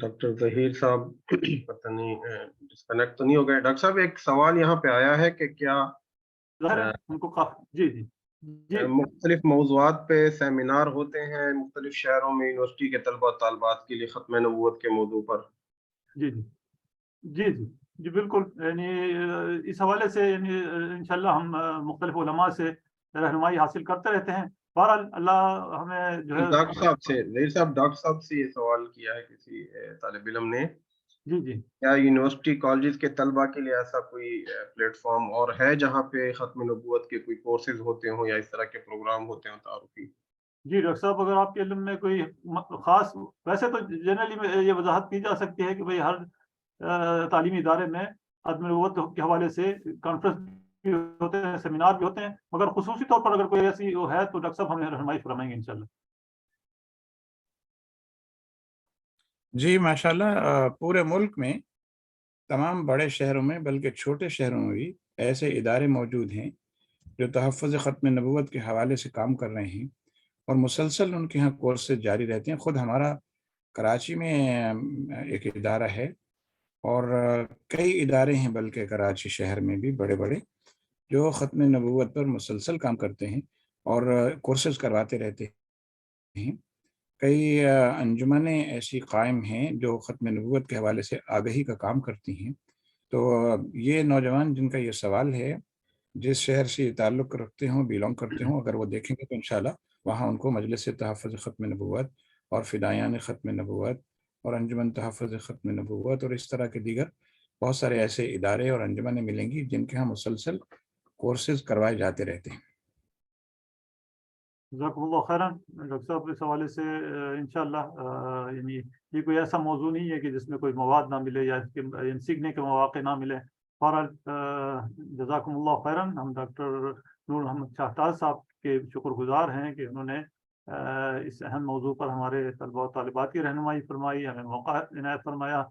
ڈاکٹر ظہیر صاحب پتہ نہیں ڈسکنیکٹ تو نہیں ہو گئے. ڈاکٹر صاحب ایک سوال یہاں پہ آیا ہے کہ کیا ظاہر ہے ان کو جی جی جی مختلف موضوعات پہ سیمینار ہوتے ہیں مختلف شہروں میں یونیورسٹی کے طلبہ طالبات کے لیے ختم نبوت کے موضوع پر؟ جی جی جی جی جی بالکل، یعنی اس حوالے سے یعنی انشاءاللہ ہم مختلف علماء سے رہنمائی حاصل کرتے رہتے ہیں. بہرحال اللہ ہمیں جو ہے ڈاکٹر صاحب سے ظہیر صاحب ڈاکٹر صاحب سے یہ سوال کیا ہے کسی طالب علم نے، جی جی کیا یونیورسٹی کالجز کے طلبہ کے لیے ایسا کوئی پلیٹ فارم اور ہے جہاں پہ ختم نبوت کے کوئی کورسز ہوتے ہوں یا اس طرح کے پروگرام ہوتے ہوں تعارفی؟ جی ڈاکٹر صاحب، اگر آپ کے علم میں کوئی خاص، ویسے تو جنرلی یہ وضاحت کی جا سکتی ہے کہ بھئی ہر تعلیمی ادارے میں ختم نبوت کے حوالے سے کانفرنس بھی ہوتے ہیں، سیمینار بھی ہوتے ہیں، مگر خصوصی طور پر اگر کوئی ایسی وہ ہے تو ڈاکٹر صاحب ہمیں رہنمائی فرمائیں گے انشاءاللہ. جی ماشاءاللہ، پورے ملک میں تمام بڑے شہروں میں بلکہ چھوٹے شہروں میں بھی ایسے ادارے موجود ہیں جو تحفظ ختم نبوت کے حوالے سے کام کر رہے ہیں، اور مسلسل ان کے ہاں کورسز جاری رہتے ہیں. خود ہمارا کراچی میں ایک ادارہ ہے، اور کئی ادارے ہیں بلکہ کراچی شہر میں بھی بڑے بڑے جو ختم نبوت پر مسلسل کام کرتے ہیں اور کورسز کرواتے رہتے ہیں. کئی انجمنیں ایسی قائم ہیں جو ختم نبوت کے حوالے سے آگہی کا کام کرتی ہیں. تو یہ نوجوان جن کا یہ سوال ہے، جس شہر سے یہ تعلق رکھتے ہوں، بیلونگ کرتے ہوں، اگر وہ دیکھیں گے تو انشاءاللہ وہاں ان کو مجلس تحفظ ختم نبوت اور فدایان ختم نبوت اور انجمن تحفظ ختم نبوت اور اس طرح کے دیگر بہت سارے ایسے ادارے اور انجمنیں ملیں گی جن کے ہاں مسلسل کورسز کروائے جاتے رہتے ہیں. جزاکم اللہ خیرن. ڈاکٹر صاحب اس حوالے سے انشاءاللہ یعنی یہ کوئی ایسا موضوع نہیں ہے کہ جس میں کوئی مواد نہ ملے یا سیکھنے کے مواقع نہ ملے. بہرحال جزاکم اللہ خیرن. ہم ڈاکٹر نور محمد شاہتاز صاحب کے شکر گزار ہیں کہ انہوں نے اس اہم موضوع پر ہمارے طلبہ و طالبات کی رہنمائی فرمائی، ہمیں موقع عنایت فرمایا.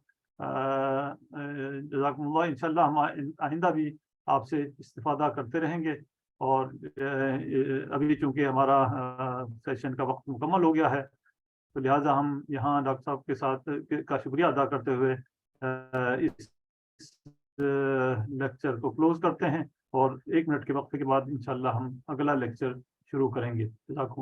جزاکم اللہ. انشاءاللہ ہم آئندہ بھی آپ سے استفادہ کرتے رہیں گے، اور ابھی چونکہ ہمارا سیشن کا وقت مکمل ہو گیا ہے تو لہٰذا ہم یہاں ڈاکٹر صاحب کے ساتھ کا شکریہ ادا کرتے ہوئے اس لیکچر کو کلوز کرتے ہیں، اور 1 منٹ کے وقت کے بعد انشاءاللہ ہم اگلا لیکچر شروع کریں گے.